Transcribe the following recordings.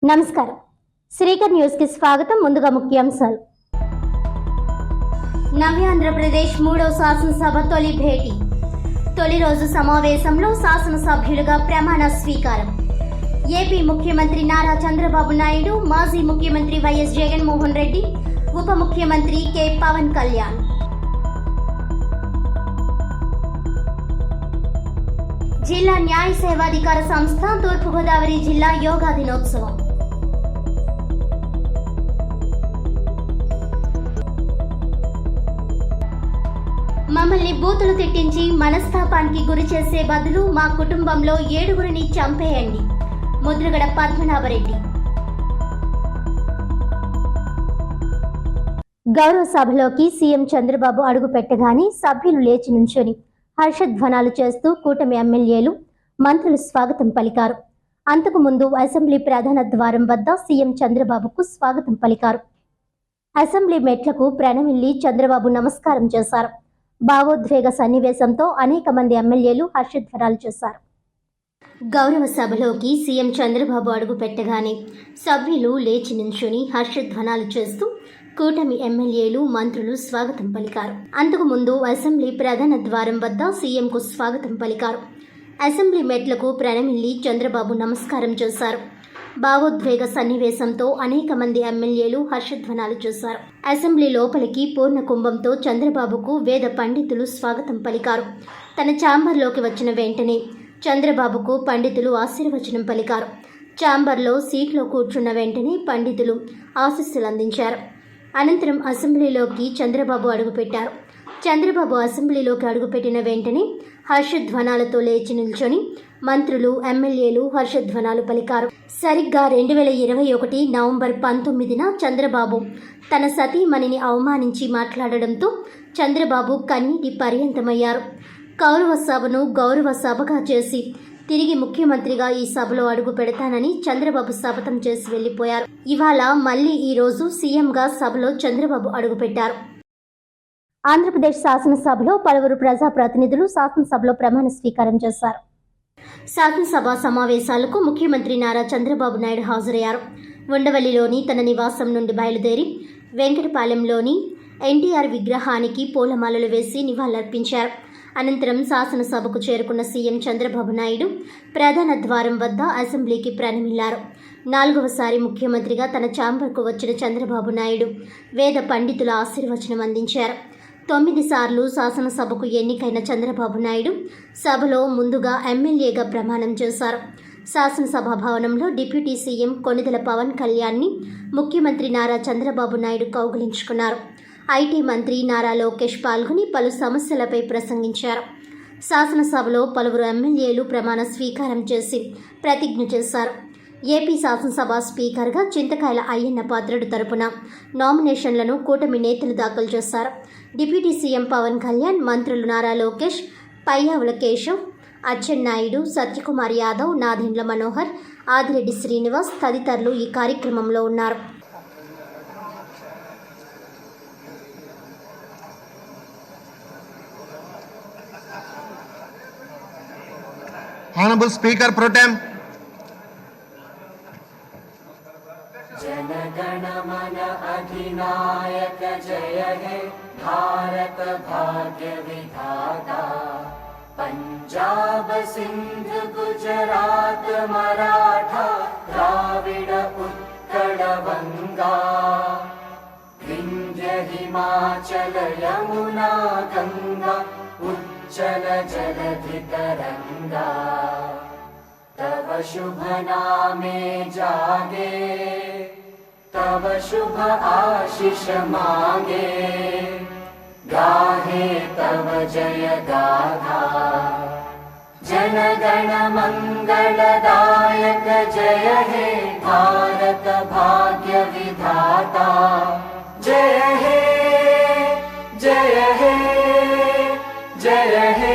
నమస్కారం. శ్రీకర్ న్యూస్ కి స్వాగతం. ముందుగా ముఖ్యాంశాలు. నవ్యాంధ్రప్రదేశ్ 3వ శాసనసభ తొలి భేటీ. తొలి రోజు సమావేశంలో శాసనసభ్యులుగా ప్రమాణ స్వీకారం. ఏపీ ముఖ్యమంత్రి నారా చంద్రబాబు నాయుడు, మాజీ ముఖ్యమంత్రి వైఎస్ జగన్మోహన్ రెడ్డి, ఉప ముఖ్యమంత్రి కె పవన్ కళ్యాణ్. జిల్లా న్యాయ సేవాధికార సంస్థ తూర్పుగోదావరి జిల్లా యోగా దినోత్సవం. మమ్మల్ని బూతులు తిట్టించి మనస్తాపానికి గురి చేసే బదులు మా కుటుంబంలో 7గురిని చంపేయండి. ముద్రగడ పద్మనాభరెడ్డి. గౌరవ సభలోకి సీఎం చంద్రబాబు అడుగు పెట్టగానే సభ్యులు లేచి నుంచొని హర్షధ్వానాలు చేస్తూ కూటమి ఎమ్మెల్యేలు, మంత్రులు స్వాగతం పలికారు. అంతకు ముందు అసెంబ్లీ ప్రధాన ద్వారం వద్ద సీఎం చంద్రబాబుకు స్వాగతం పలికారు. అసెంబ్లీ మెట్లకు ప్రణమిల్లి చంద్రబాబు నమస్కారం చేశారు. భావోద్వేగ సన్నివేశంతో అనేక మంది ఎమ్మెల్యేలు హర్షధ్వానాలు చేశారు. గౌరవ సభలోకి సీఎం చంద్రబాబు అడుగు పెట్టగానే సభ్యులు లేచి నుంచుని హర్షధ్వానాలు చేస్తూ కూటమి ఎమ్మెల్యేలు, మంత్రులు స్వాగతం పలికారు. అంతకు ముందు అసెంబ్లీ ప్రధాన ద్వారం వద్ద సీఎంకు స్వాగతం పలికారు. అసెంబ్లీ మెట్లకు ప్రణమిల్లి చంద్రబాబు నమస్కారం చేశారు. భావోద్వేగ సన్నివేశంతో అనేక మంది ఎమ్మెల్యేలు హర్షధ్వానాలు చేశారు. అసెంబ్లీ లోపలికి పూర్ణ కుంభంతో చంద్రబాబుకు వేద పండితులు స్వాగతం పలికారు. తన ఛాంబర్లోకి వచ్చిన వెంటనే చంద్రబాబుకు పండితులు ఆశీర్వచనం పలికారు. ఛాంబర్లో సీట్లో కూర్చున్న వెంటనే పండితులు ఆశీస్సులు అందించారు. అనంతరం అసెంబ్లీలోకి చంద్రబాబు అడుగుపెట్టారు. చంద్రబాబు అసెంబ్లీలోకి అడుగుపెట్టిన వెంటనే హర్షధ్వానాలతో లేచి నిల్చొని మంత్రులు, ఎమ్మెల్యేలు హర్షధ్వానాలు పలికారు. సరిగ్గా 2021 నవంబర్ 19న చంద్రబాబు తన సతీమణిని అవమానించి మాట్లాడడంతో చంద్రబాబు కన్నీటి పర్యంతమయ్యారు. కౌరవ సభను గౌరవ సభగా చేసి తిరిగి ముఖ్యమంత్రిగా ఈ సభలో అడుగు పెడతానని చంద్రబాబు శపథం చేసి వెళ్లిపోయారు. ఇవాళ మళ్లీ ఈ రోజు సీఎంగా సభలో చంద్రబాబు అడుగుపెట్టారు. ఆంధ్రప్రదేశ్ శాసనసభలో పలువురు ప్రజాప్రతినిధులు శాసనసభలో ప్రమాణ స్వీకారం చేశారు. శాసనసభ సమావేశాలకు ముఖ్యమంత్రి నారా చంద్రబాబు నాయుడు హాజరయ్యారు. ఉండవల్లిలోని తన నివాసం నుండి బయలుదేరి వెంకటపాలెంలోని ఎన్టీఆర్ విగ్రహానికి పూలమాలలు వేసి నివాళులర్పించారు. అనంతరం శాసనసభకు చేరుకున్న సీఎం చంద్రబాబు నాయుడు ప్రధాన ద్వారం వద్ద అసెంబ్లీకి ప్రణమిల్లారు. 4వసారి ముఖ్యమంత్రిగా తన ఛాంబర్కు వచ్చిన చంద్రబాబు నాయుడు వేద పండితుల ఆశీర్వచనం అందించారు. 9 సార్లు శాసనసభకు ఎన్నికైన చంద్రబాబు నాయుడు సభలో ముందుగా ఎమ్మెల్యేగా ప్రమాణం చేశారు. శాసనసభ భవనంలో డిప్యూటీ సీఎం కొణిదెల పవన్ కళ్యాణ్ని ముఖ్యమంత్రి నారా చంద్రబాబు నాయుడు కౌగిలించుకున్నారు. ఐటీ మంత్రి నారా లోకేష్ పాల్గొని పలు సమస్యలపై ప్రసంగించారు. శాసనసభలో పలువురు ఎమ్మెల్యేలు ప్రమాణ స్వీకారం చేసి ప్రతిజ్ఞ చేశారు. ఏపీ శాసనసభ స్పీకర్గా చింతకాయల అయ్యన్న పాత్రుడు తరపున నామినేషన్లను కూటమి నేతలు దాఖలు చేశారు. డిప్యూటీ సీఎం పవన్ కళ్యాణ్, మంత్రులు నారా లోకేష్, పయ్యావుల కేశవ్, అచ్చెన్నాయుడు, సత్యకుమార్ యాదవ్, నాదెండ్ల మనోహర్, ఆదిరెడ్డి శ్రీనివాస్ తదితరులు ఈ కార్యక్రమంలో ఉన్నారు. Honorable Speaker Pro Tem. जनगण मन अधिनायक जय हे भारत भाग्य विधाता पंजाब सिंध गुजरात मराठा द्राविड उत्कल बंगा विंध्य हिमाचल यमुना गंगा उच्चल जलधि तरंगा तव शुभ नामे जागे तव शुभ आशीष मांगे गाहे तव जय गाथा जनगण मंगलदायक जय हे भारत भाग्य विधाता जय हे जय हे जय हे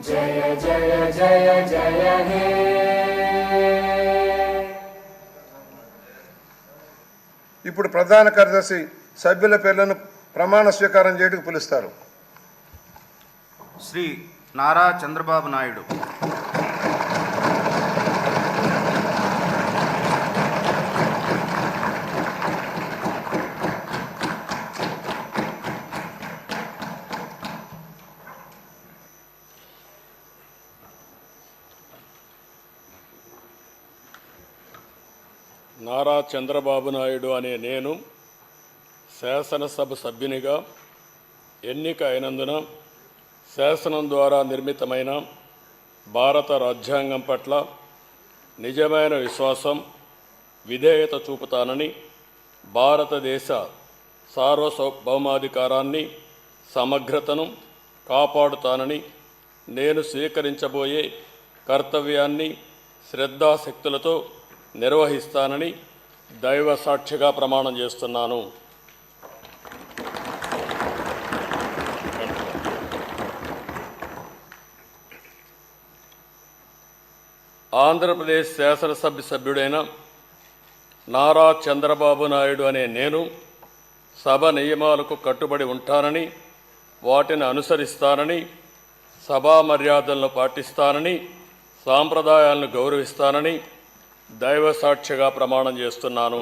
जय जय जय जय हे. ఇప్పుడు ప్రధాన కార్యదర్శి సభ్యుల పేర్లను ప్రమాణ స్వీకారం చేయడానికి పిలుస్తారు. శ్రీ నారా చంద్రబాబు నాయుడు, నారా చంద్రబాబు నాయుడు అనే నేను శాసనసభ సభ్యునిగా ఎన్నిక అయినందున శాసనం ద్వారా నిర్మితమైన భారత రాజ్యాంగం పట్ల నిజమైన విశ్వాసం, విధేయత చూపుతానని, భారతదేశ సార్వభౌమాధికారాన్ని, సమగ్రతను కాపాడుతానని, నేను స్వీకరించబోయే కర్తవ్యాన్ని శ్రద్ధాశక్తులతో నిర్వహిస్తానని దైవ సాక్షిగా ప్రమాణం చేస్తున్నాను. ఆంధ్రప్రదేశ్ శాసనసభ సభ్యుడైన నారా చంద్రబాబు నాయుడు అనే నేను సభ నియమాలకు కట్టుబడి ఉంటానని, వాటిని అనుసరిస్తానని, సభా మర్యాదలను పాటిస్తానని, సాంప్రదాయాలను గౌరవిస్తానని దైవ సాక్షిగా ప్రమాణం చేస్తున్నాను.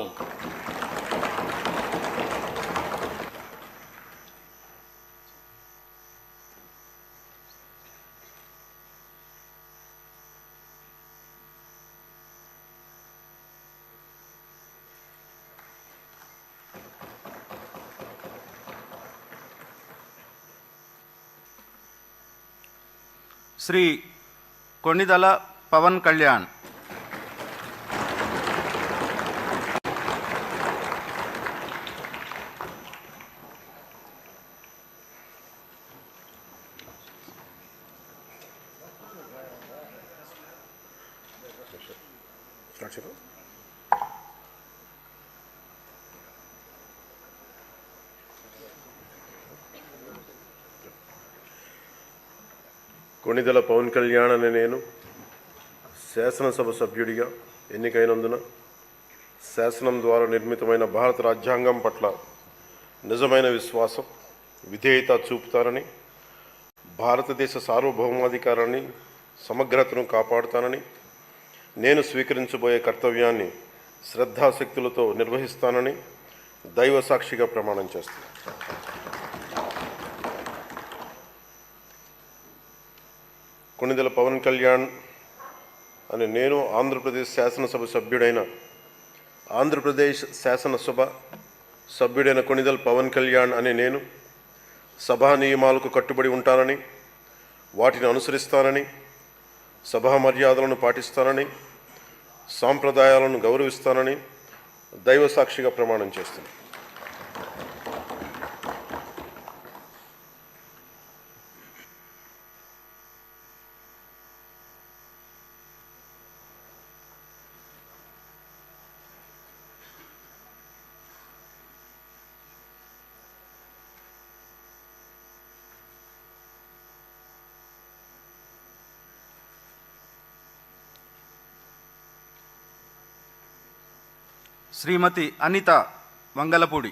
శ్రీ కొణిదల పవన్ కళ్యాణ్. కొణిదెల పవన్ కళ్యాణ్ అనే నేను శాసనసభ సభ్యుడిగా ఎన్నికైనందున శాసనం ద్వారా నిర్మితమైన భారత రాజ్యాంగం పట్ల నిజమైన విశ్వాసం, విధేయత చూపుతానని, భారతదేశ సార్వభౌమాధికారాన్ని, సమగ్రతను కాపాడుతానని, నేను స్వీకరించబోయే కర్తవ్యాన్ని శ్రద్ధాశక్తులతో నిర్వహిస్తానని దైవ సాక్షిగా ప్రమాణం చేస్తాను. కొణిదెల పవన్ కళ్యాణ్ అని నేను ఆంధ్రప్రదేశ్ శాసనసభ సభ్యుడైన కొణిదెల పవన్ కళ్యాణ్ అని నేను సభా నియమాలకు కట్టుబడి ఉంటానని, వాటిని అనుసరిస్తానని, సభా మర్యాదలను పాటిస్తానని, సాంప్రదాయాలను గౌరవిస్తానని దైవ సాక్షిగా ప్రమాణం చేస్తున్నాను. శ్రీమతి అనిత వంగలపూడి.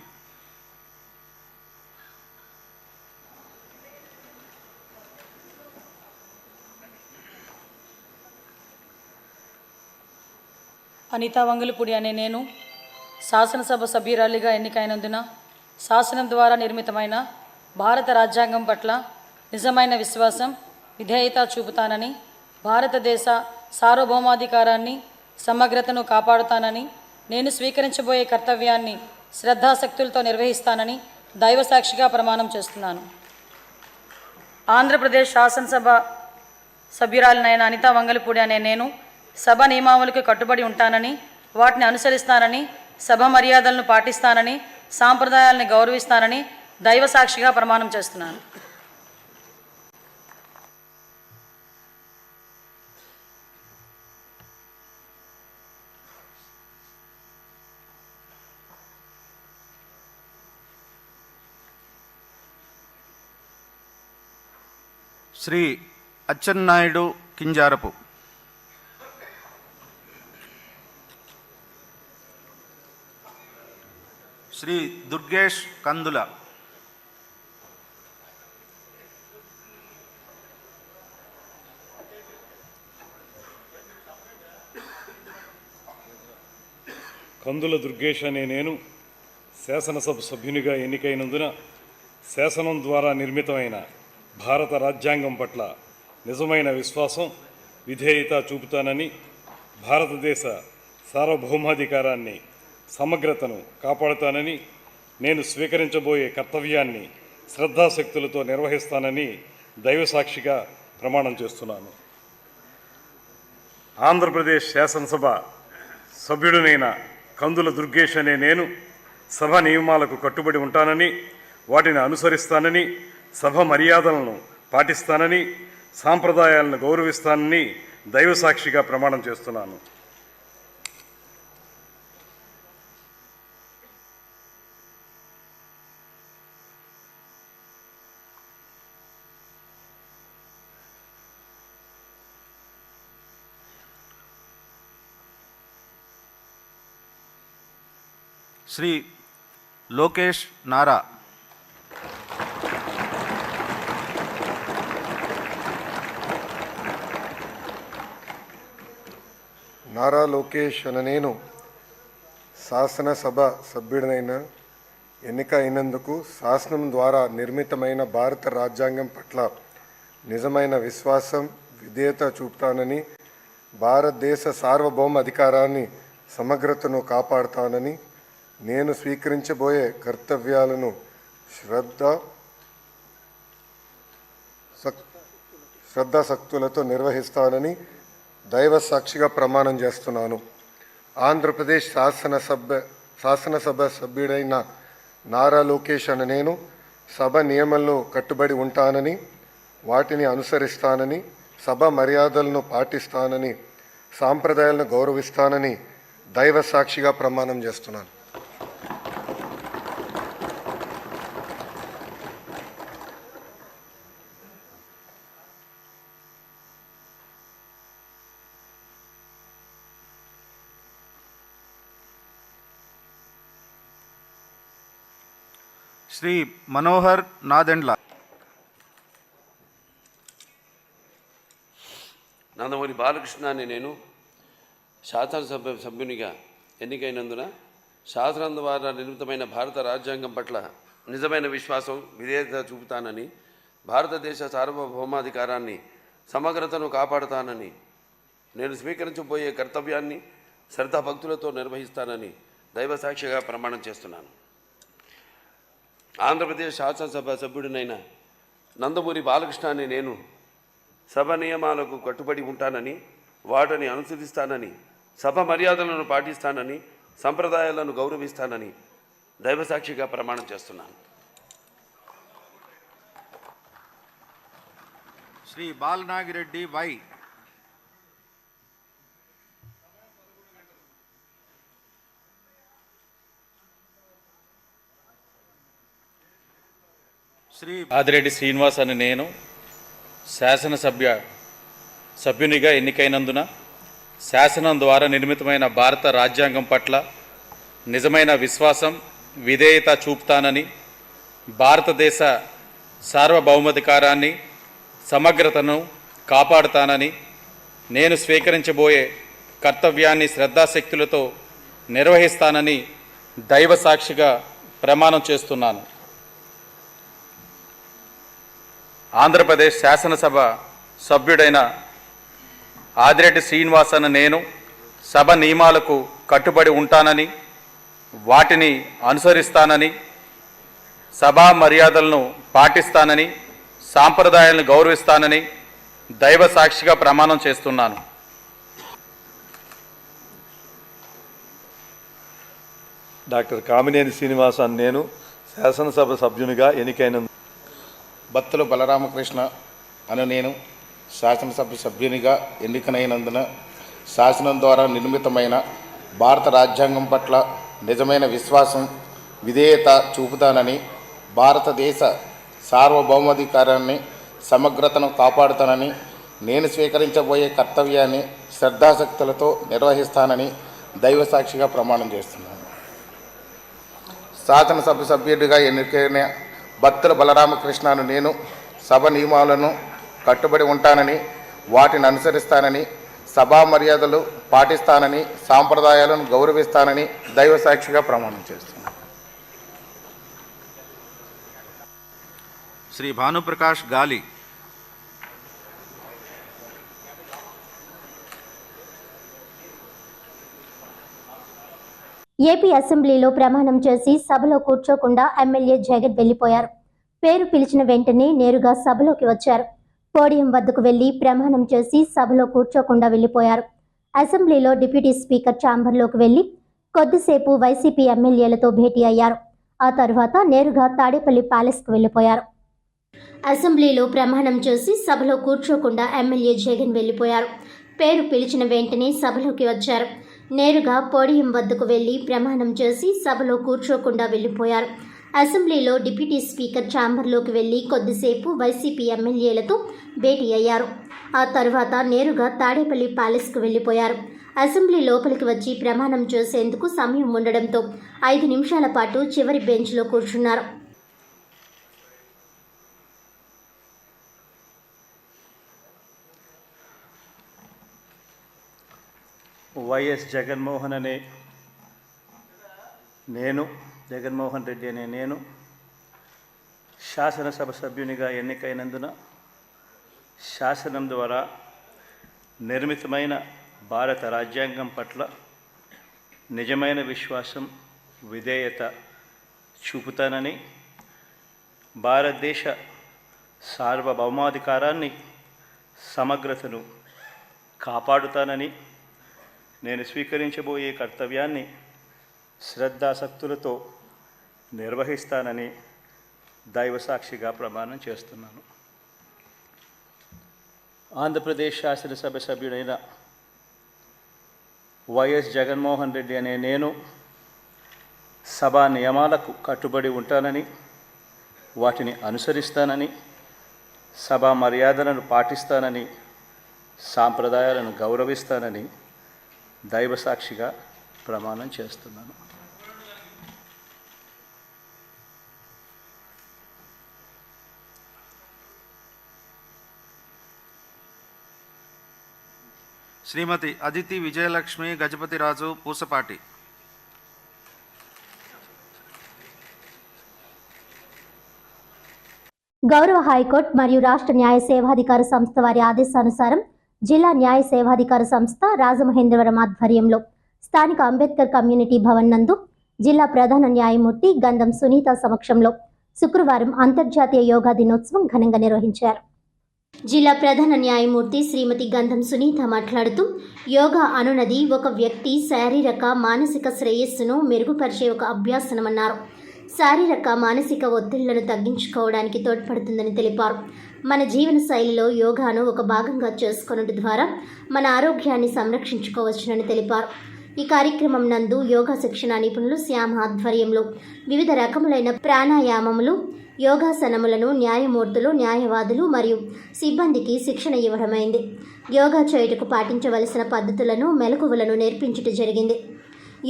అనితా వంగలపూడి అనే నేను శాసనసభ సభ్యురాలిగా ఎన్నికైనందున శాసనం ద్వారా నిర్మితమైన భారత రాజ్యాంగం పట్ల నిజమైన విశ్వాసం, విధేయత చూపుతానని, భారతదేశ సార్వభౌమాధికారాన్ని, సమగ్రతను కాపాడుతానని, నేను స్వీకరించబోయే కర్తవ్యాన్ని శ్రద్ధాశక్తులతో నిర్వహిస్తానని దైవ సాక్షిగా ప్రమాణం చేస్తున్నాను. ఆంధ్రప్రదేశ్ శాసనసభ సభ్యురాలినైన అనితా వంగలపూడి అనే నేను సభ నియమావళికి కట్టుబడి ఉంటానని, వాటిని అనుసరిస్తానని, సభ మర్యాదలను పాటిస్తానని, సాంప్రదాయాలను గౌరవిస్తానని దైవ సాక్షిగా ప్రమాణం చేస్తున్నాను. శ్రీ అచ్చెన్నాయుడు కింజారపు. శ్రీ దుర్గేష్ కందుల. కందుల దుర్గేష్ అనే నేను శాసనసభ సభ్యునిగా ఎన్నికైనందున శాసనం ద్వారా నిర్మితమైన భారత రాజ్యాంగం పట్ల నిజమైన విశ్వాసం, విధేయత చూపుతానని, భారతదేశ సార్వభౌమాధికారాన్ని, సమగ్రతను కాపాడుతానని, నేను స్వీకరించబోయే కర్తవ్యాన్ని శ్రద్ధాశక్తులతో నిర్వహిస్తానని దైవసాక్షిగా ప్రమాణం చేస్తున్నాను. ఆంధ్రప్రదేశ్ శాసనసభ సభ్యుడినైన కందుల దుర్గేష్ అనే నేను సభ నియమాలకు కట్టుబడి ఉంటానని, వాటిని అనుసరిస్తానని, సభ మర్యాదలను పాటిస్తానని, సాంప్రదాయాలను గౌరవిస్తానని దైవసాక్షిగా ప్రమాణం చేస్తున్నాను. శ్రీ లోకేష్ నారా, నారా లోకేష్ అనే నేను శాసనసభ సభ్యుడినైన ఎన్నిక అయినందుకు శాసనం ద్వారా నిర్మితమైన భారత రాజ్యాంగం పట్ల నిజమైన విశ్వాసం, విధేయత చూపుతానని, భారతదేశ సార్వభౌమ అధికారాన్ని, సమగ్రతను కాపాడుతానని, నేను స్వీకరించబోయే కర్తవ్యాలను శ్రద్ధాశక్తులతో నిర్వహిస్తానని దైవ సాక్షిగా ప్రమాణం చేస్తున్నాను. ఆంధ్రప్రదేశ్ శాసనసభ సభ్యుడైన నారా లోకేష్ అనే నేను సభ నియమాలను కట్టుబడి ఉంటానని, వాటిని అనుసరిస్తానని, సభ మర్యాదలను పాటిస్తానని, సాంప్రదాయాలను గౌరవిస్తానని దైవ సాక్షిగా ప్రమాణం చేస్తున్నాను. శ్రీ మనోహర్ నాదెండ్ల, నందమూరి బాలకృష్ణ అనే నేను శాసనసభ సభ్యునిగా ఎన్నికైనందున శాసనం ద్వారా నిర్మితమైన భారత రాజ్యాంగం పట్ల నిజమైన విశ్వాసం, విధేయత చూపుతానని, భారతదేశ సార్వభౌమాధికారాన్ని, సమగ్రతను కాపాడుతానని, నేను స్వీకరించబోయే కర్తవ్యాన్ని శ్రద్ధాభక్తులతో నిర్వహిస్తానని దైవసాక్షిగా ప్రమాణం చేస్తున్నాను. ఆంధ్రప్రదేశ్ శాసనసభ సభ్యుడినైన నందమూరి బాలకృష్ణ అనే నేను సభ నియమాలకు కట్టుబడి ఉంటానని, వాటిని అనుసరిస్తానని, సభ మర్యాదలను పాటిస్తానని, సంప్రదాయాలను గౌరవిస్తానని దైవసాక్షిగా ప్రమాణం చేస్తున్నాను. శ్రీ బాలనాగిరెడ్డి వై, శ్రీ ఆదిరెడ్డి శ్రీనివాస్ అని నేను సభ్యునిగా ఎన్నికైనందున శాసనం ద్వారా నిర్మితమైన భారత రాజ్యాంగం పట్ల నిజమైన విశ్వాసం, విధేయత చూపుతానని, భారతదేశ సార్వభౌమాధికారాన్ని, సమగ్రతను కాపాడుతానని, నేను స్వీకరించబోయే కర్తవ్యాన్ని శ్రద్ధాశక్తులతో నిర్వహిస్తానని దైవ సాక్షిగా ప్రమాణం చేస్తున్నాను. ఆంధ్రప్రదేశ్ శాసనసభ సభ్యుడైన ఆదిరెడ్డి శ్రీనివాస్ అనే నేను సభ నియమాలకు కట్టుబడి ఉంటానని, వాటిని అనుసరిస్తానని, సభా మర్యాదలను పాటిస్తానని, సాంప్రదాయాలను గౌరవిస్తానని దైవ సాక్షిగా ప్రమాణం చేస్తున్నాను. డాక్టర్ కామినేని శ్రీనివాస్ అని నేను శాసనసభ సభ్యునిగా ఎన్నికైనందున బత్తుల బలరామకృష్ణ అనే నేను శాసనసభ సభ్యునిగా ఎన్నికైనందున శాసనం ద్వారా నిర్మితమైన భారత రాజ్యాంగం పట్ల నిజమైన విశ్వాసం, విధేయత చూపుతానని, భారతదేశ సార్వభౌమాధికారాన్ని, సమగ్రతను కాపాడుతానని, నేను స్వీకరించబోయే కర్తవ్యాన్ని శ్రద్ధాశక్తులతో నిర్వహిస్తానని దైవసాక్షిగా ప్రమాణం చేస్తున్నాను. శాసనసభ సభ్యుడిగా ఎన్నికైన బత్తుల బలరామకృష్ణ అనే నేను సభ నియమాలను కట్టుబడి ఉంటానని, వాటిని అనుసరిస్తానని, సభా మర్యాదలు పాటిస్తానని, సాంప్రదాయాలను గౌరవిస్తానని దైవసాక్షిగా ప్రమాణం చేస్తున్నాను. శ్రీ భానుప్రకాష్ గాలి, ఏపీ అసెంబ్లీలో ప్రమాణం చేసి సభలో కూర్చోకుండా ఎమ్మెల్యే జగన్ వెళ్లిపోయారు. పేరు పిలిచిన వెంటనే నేరుగా సభలోకి వచ్చారు. పోడియం వద్దకు వెళ్లి ప్రమాణం చేసి సభలో కూర్చోకుండా వెళ్లిపోయారు. అసెంబ్లీలో డిప్యూటీ స్పీకర్ ఛాంబర్లోకి వెళ్లి కొద్దిసేపు వైసీపీ ఎమ్మెల్యేలతో భేటీ అయ్యారు. ఆ తర్వాత నేరుగా తాడేపల్లి ప్యాలెస్కు వెళ్లిపోయారు. అసెంబ్లీలో ప్రమాణం చేసి సభలో కూర్చోకుండా ఎమ్మెల్యే జగన్ వెళ్లిపోయారు. పేరు పిలిచిన వెంటనే సభలోకి వచ్చారు. నేరుగా పోడియం వద్దకు వెళ్లి ప్రమాణం చేసి సభలో కూర్చోకుండా వెళ్లిపోయారు. అసెంబ్లీలో డిప్యూటీ స్పీకర్ ఛాంబర్లోకి వెళ్లి కొద్దిసేపు వైసీపీ ఎమ్మెల్యేలతో భేటీ అయ్యారు. ఆ తర్వాత నేరుగా తాడేపల్లి ప్యాలెస్కు వెళ్లిపోయారు. అసెంబ్లీ లోపలికి వచ్చి ప్రమాణం చేసేందుకు సమయం ఉండడంతో 5 నిమిషాల పాటు చివరి బెంచ్లో కూర్చున్నారు. వైఎస్ జగన్మోహన్ అనే నేను, జగన్మోహన్ రెడ్డి అనే నేను శాసనసభ సభ్యునిగా ఎన్నికైనందున శాసనం ద్వారా నిర్మితమైన భారత రాజ్యాంగం పట్ల నిజమైన విశ్వాసం, విధేయత చూపుతానని, భారతదేశ సార్వభౌమాధికారాన్ని, సమగ్రతను కాపాడుతానని, నేను స్వీకరించబోయే కర్తవ్యాన్ని శ్రద్ధాసక్తులతో నిర్వహిస్తానని దైవసాక్షిగా ప్రమాణం చేస్తున్నాను. ఆంధ్రప్రదేశ్ శాసనసభ సభ్యుడైన వైఎస్ జగన్మోహన్ రెడ్డి అనే నేను సభా నియమాలకు కట్టుబడి ఉంటానని, వాటిని అనుసరిస్తానని, సభా మర్యాదలను పాటిస్తానని, సాంప్రదాయాలను గౌరవిస్తానని దైవసాక్షిగా ప్రమాణం చేస్తున్నాను. శ్రీమతి అదితి విజయలక్ష్మి గజపతిరాజు పూసపాటి. గౌరవ హైకోర్టు మరియు రాష్ట్ర న్యాయ సేవాధికార సంస్థ వారి ఆదేశానుసారం జిల్లా న్యాయ సేవాధికార సంస్థ రాజమహేంద్రవరం ఆధ్వర్యంలో స్థానిక అంబేద్కర్ కమ్యూనిటీ భవన్ నందు జిల్లా ప్రధాన న్యాయమూర్తి గంధం సునీత సమక్షంలో శుక్రవారం అంతర్జాతీయ యోగా దినోత్సవం ఘనంగా నిర్వహించారు. జిల్లా ప్రధాన న్యాయమూర్తి శ్రీమతి గంధం సునీత మాట్లాడుతూ, యోగా అనునది ఒక వ్యక్తి శారీరక మానసిక శ్రేయస్సును మెరుగుపరిచే ఒక అభ్యాసనమన్నారు. శారీరక మానసిక ఒత్తిళ్లను తగ్గించుకోవడానికి తోడ్పడుతుందని తెలిపారు. మన జీవన శైలిలో యోగాను ఒక భాగంగా చేసుకొనడం ద్వారా మన ఆరోగ్యాన్ని సంరక్షించుకోవచ్చునని తెలిపారు. ఈ కార్యక్రమం నందు యోగా శిక్షణ నిపుణులు శ్యామ ఆధ్వర్యంలో వివిధ రకములైన ప్రాణాయామములు, యోగాసనములను న్యాయమూర్తులు, న్యాయవాదులు మరియు సిబ్బందికి శిక్షణ ఇవ్వడమైంది. యోగా చేయుటకు పాటించవలసిన పద్ధతులను, మెలకువలను నేర్పించడం జరిగింది.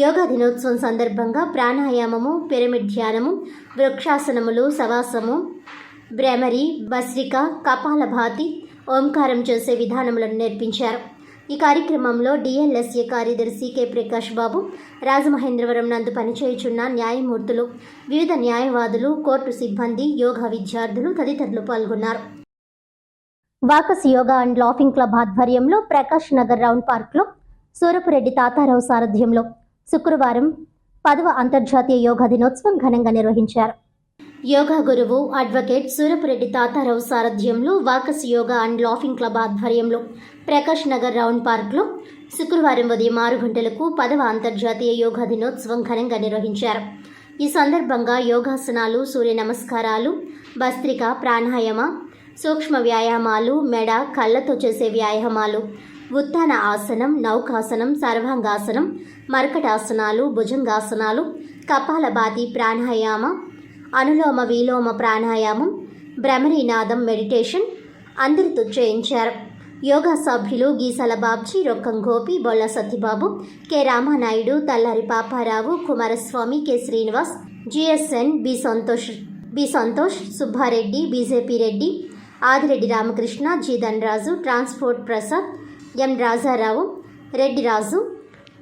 యోగా దినోత్సవం సందర్భంగా ప్రాణాయామము, పిరమిడ్ ధ్యానము, వృక్షాసనములు, శవాసము, భ్రమరి, భస్రిక, కపాలభాతి, ఓంకారం చేసే విధానములను నేర్పించారు. ఈ కార్యక్రమంలో డిఎల్ఎస్ఏ కార్యదర్శి కె ప్రకాష్ బాబు, రాజమహేంద్రవరం నందు పనిచేయుచున్న న్యాయమూర్తులు, వివిధ న్యాయవాదులు, కోర్టు సిబ్బంది, యోగా విద్యార్థులు తదితరులు పాల్గొన్నారు. వాకస్ యోగా అండ్ లాఫింగ్ క్లబ్ ఆధ్వర్యంలో ప్రకాష్ నగర్ రౌండ్ పార్క్లో సూరపురెడ్డి తాతారావు సారథ్యంలో శుక్రవారం 10వ అంతర్జాతీయ యోగా దినోత్సవం ఘనంగా నిర్వహించారు. యోగా గురువు అడ్వకేట్ సూరపురెడ్డి తాతారావు సారథ్యంలో వాకస్ యోగా అండ్ లాఫింగ్ క్లబ్ ఆధ్వర్యంలో ప్రకాష్ నగర్ రౌండ్ పార్క్లో శుక్రవారం ఉదయం 6 గంటలకు 10వ అంతర్జాతీయ యోగా దినోత్సవం ఘనంగా నిర్వహించారు. ఈ సందర్భంగా యోగాసనాలు, సూర్య నమస్కారాలు, భస్త్రిక, ప్రాణాయామ, సూక్ష్మ వ్యాయామాలు, మెడ, కళ్ళతో చేసే వ్యాయామాలు, ఉత్తాన ఆసనం, నౌకాసనం, సర్వాంగాసనం, మర్కటాసనాలు, భుజంగాసనాలు, కపాలభాతి ప్రాణాయామ, అనులోమ విలోమ ప్రాణాయామం, భ్రమరీనాదం మెడిటేషన్ అందరితో చేయించారు. యోగా సభ్యులు Geesala Babji, Rokkam Gopi, Bolla Satyababu, K Ramanaidu, Tallari Paparao, Kumaraswamy, K Srinivas, GSN, B Santosh, Subbareddy, BJP Reddy, Adireddy Ramakrishna, G Dhanaraju, transport Prasad, M Rajarao, Reddy Raju,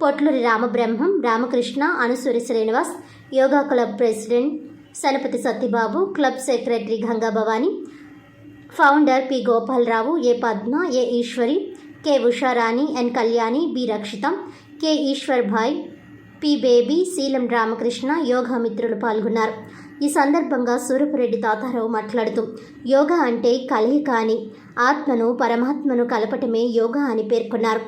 Potluri Ramabrahmam, Ramakrishna, Anusuri Srinivas, yoga club president Sanapathi Satyababu, club secretary Ganga Bhavani, founder P Gopalarao, A Padma, A Eswari, K Usharani, N Kalyani, B Rakshitha, K Eswar Bhai, P Baby, Seelam Ramakrishna, yoga మిత్రులు పాల్గొన్నారు. ఈ సందర్భంగా సూరపురెడ్డి తాతారావు మాట్లాడుతూ యోగా అంటే కలయిక అని, ఆత్మను పరమాత్మను కలపటమే యోగా అని పేర్కొన్నారు.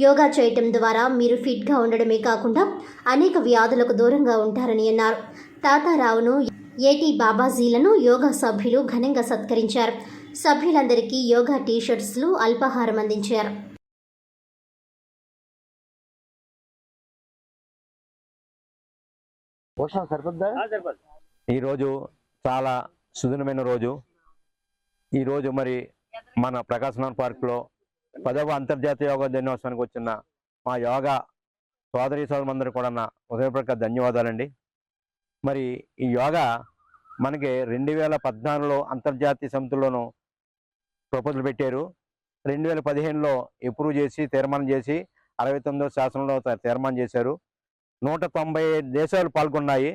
యోగా చేయటం ద్వారా మీరు ఫిట్గా ఉండడమే కాకుండా అనేక వ్యాధులకు దూరంగా ఉంటారని అన్నారు. తాతారావును, ఏటీ బాబాజీలను యోగా సభ్యులు ఘనంగా సత్కరించారు. సభ్యులందరికీ యోగా టీషర్ట్స్లు, అల్పాహారం అందించారు. ఈరోజు చాలా సుదినమైన రోజు. ఈరోజు మరి మన ప్రకాశం పార్కులో 10వ అంతర్జాతీయ యోగా దినోత్సవానికి వచ్చిన మా యోగా సోదరీ సోదరులందరూ కూడా నా హృదయపూర్వక ధన్యవాదాలండి. మరి ఈ యోగా మనకి 2014లో అంతర్జాతీయ సమితిలోనూ ప్రపోజల్ పెట్టారు. 2015లో అప్రూవ్ చేసి తీర్మానం చేసి 69వ శాసనంలో తీర్మానం చేశారు. 190 దేశాలు పాల్గొన్నాయి.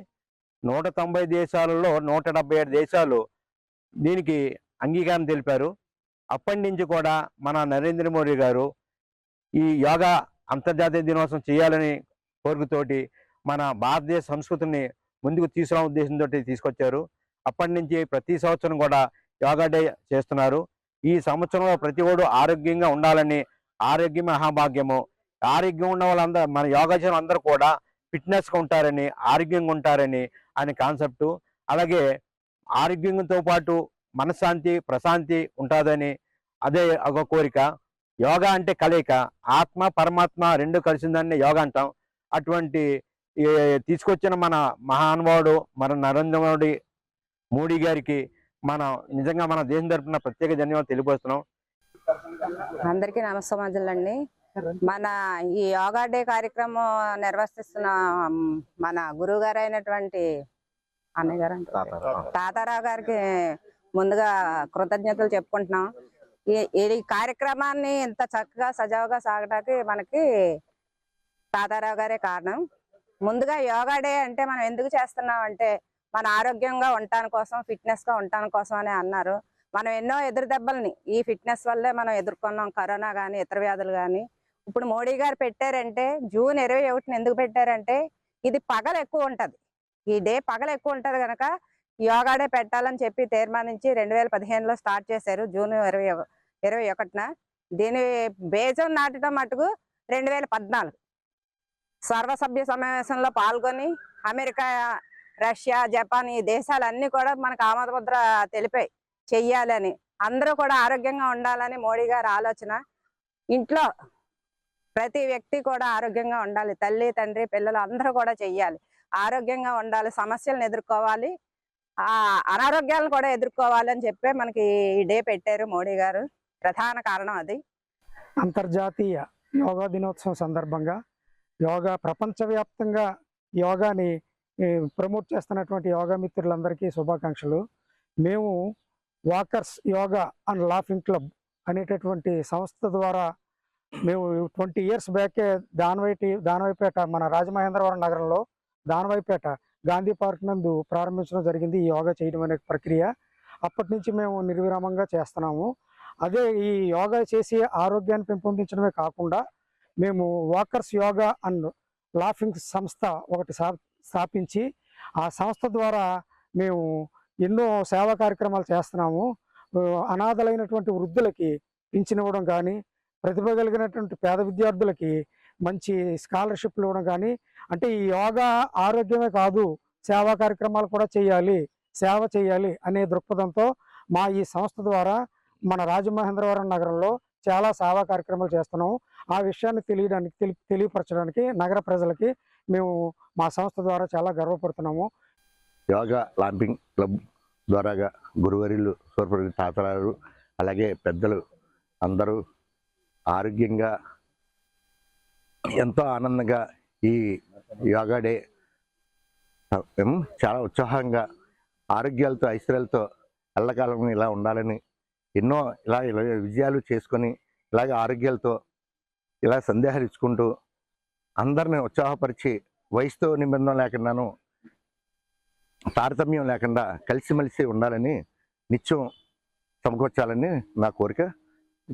190 దేశాలలో 177 దేశాలు దీనికి అంగీకారం తెలిపారు. అప్పటి నుంచి కూడా మన నరేంద్ర మోడీ గారు ఈ యోగా అంతర్జాతీయ దినోత్సవం చేయాలని కోరికతోటి మన భారతదేశ సంస్కృతిని ముందుకు తీసుకురావడం ఉద్దేశంతో తీసుకొచ్చారు. అప్పటి నుంచి ప్రతి సంవత్సరం కూడా యోగా డే చేస్తున్నారు. ఈ సంవత్సరంలో ప్రతి ఒడు ఆరోగ్యంగా ఉండాలని, ఆరోగ్యం మహాభాగ్యము, ఆరోగ్యం ఉన్న వాళ్ళందరూ మన యోగా చేయడం అందరూ కూడా ఫిట్నెస్గా ఉంటారని, ఆరోగ్యంగా ఉంటారని అనే కాన్సెప్టు. అలాగే ఆరోగ్యంతో పాటు మనశ్శాంతి, ప్రశాంతి ఉంటుందని అదే ఒక కోరిక. యోగా అంటే కలయిక, ఆత్మ పరమాత్మ రెండు కలిసిందని యోగా అంటాం. అటువంటి తీసుకొచ్చిన మన మహానుభావుడు మన నరేంద్ర మోడీ గారికి మనం నిజంగా మన దేశం తరపున ప్రత్యేక ధన్యవాదాలు తెలియపరుస్తున్నాం. అందరికీ నమస్కారాలండి. మన ఈ యోగా డే కార్యక్రమం నిర్వహిస్తున్న మన గురువు గారు అయినటువంటి అన్నయ్య గారు తాతారావు గారికి ముందుగా కృతజ్ఞతలు చెప్పుకుంటున్నాం. ఈ కార్యక్రమాన్ని ఇంత చక్కగా సజావుగా సాగడానికి మనకి తాతారావు గారే కారణం. ముందుగా యోగా డే అంటే మనం ఎందుకు చేస్తున్నాం అంటే మన ఆరోగ్యంగా ఉండటాని కోసం, ఫిట్నెస్ గా ఉండటాని కోసం అని అన్నారు. మనం ఎన్నో ఎదురు దెబ్బల్ని ఈ ఫిట్నెస్ వల్లే మనం ఎదుర్కొన్నాం. కరోనా కానీ ఇతర వ్యాధులు కానీ. ఇప్పుడు మోడీ గారు పెట్టారంటే జూన్ 21 ఎందుకు పెట్టారంటే ఇది పగలు ఎక్కువ ఉంటది, ఈ డే పగలు ఎక్కువ ఉంటది కనుక యోగా డే పెట్టాలని చెప్పి తీర్మానించి 2015లో స్టార్ట్ చేశారు. జూన్ 21న. దీని బేజం నాటడం మటుకు 2014 సర్వసభ్య సమావేశంలో పాల్గొని అమెరికా, రష్యా, జపాన్ ఈ దేశాలన్నీ కూడా మనకు ఆమోద ముద్ర తెలిపాయి చెయ్యాలని. అందరూ కూడా ఆరోగ్యంగా ఉండాలని మోడీ గారి ఆలోచన. ఇంట్లో ప్రతి వ్యక్తి కూడా ఆరోగ్యంగా ఉండాలి. తల్లి, తండ్రి, పిల్లలు అందరూ కూడా చెయ్యాలి. ఆరోగ్యంగా ఉండాలి, సమస్యలను ఎదుర్కోవాలి, ఆ అనారోగ్యాలను కూడా ఎదుర్కోవాలి అని చెప్పి మనకి ఈ డే పెట్టారు మోడీ గారు. ప్రధాన కారణం అది. అంతర్జాతీయ యోగా దినోత్సవం సందర్భంగా యోగా ప్రపంచవ్యాప్తంగా యోగాని ప్రమోట్ చేస్తున్నటువంటి యోగా మిత్రులందరికీ శుభాకాంక్షలు. మేము walkers yoga and laughing club అనేటటువంటి సంస్థ ద్వారా మేము 20 ఇయర్స్ బ్యాకే దానవైపేట మన రాజమహేంద్రవరం నగరంలో దానవైపేట గాంధీ పార్క్ నందు ప్రారంభించడం జరిగింది ఈ యోగా చేయడం అనే ప్రక్రియ. అప్పటి నుంచి మేము నిర్విరామంగా చేస్తున్నాము. అదే ఈ యోగా చేసి ఆరోగ్యాన్ని పెంపొందించడమే కాకుండా మేము వాకర్స్ యోగా అండ్ లాఫింగ్ సంస్థ ఒకటి స్థాపించి ఆ సంస్థ ద్వారా మేము ఎన్నో సేవా కార్యక్రమాలు చేస్తున్నాము. అనాథలైనటువంటి వృద్ధులకి పింఛన్ ఇవ్వడం కానీ, ప్రతిభ కలిగినటువంటి పేద విద్యార్థులకి మంచి స్కాలర్షిప్లు ఇవ్వడం కానీ, అంటే ఈ యోగా ఆరోగ్యమే కాదు సేవా కార్యక్రమాలు కూడా చేయాలి, సేవ చేయాలి అనే దృక్పథంతో మా ఈ సంస్థ ద్వారా మన రాజమహేంద్రవరం నగరంలో చాలా సేవా కార్యక్రమాలు చేస్తున్నాము. ఆ విషయాన్ని తెలియపరచడానికి నగర ప్రజలకి మేము మా సంస్థ ద్వారా చాలా గర్వపడుతున్నాము. యోగా లాంపింగ్ క్లబ్ ద్వారాగా గురువర్యులు సూరపురెడ్డి తాతారావు అలాగే పెద్దలు అందరూ ఆరోగ్యంగా ఎంతో ఆనందంగా ఈ యోగా డే చాలా ఉత్సాహంగా ఆరోగ్యాలతో ఐశ్వర్యాలతో ఎల్లకాలం ఇలా ఉండాలని ఎన్నో ఇలా విజయాలు చేసుకొని ఇలాగ ఆరోగ్యాలతో ఇలా సందేహాలు ఇచ్చుకుంటూ అందరిని ఉత్సాహపరిచి వయసుతో నిబంధన లేకుండాను తారతమ్యం లేకుండా కలిసిమెలిసి ఉండాలని నిత్యం సమకూర్చాలని నా కోరిక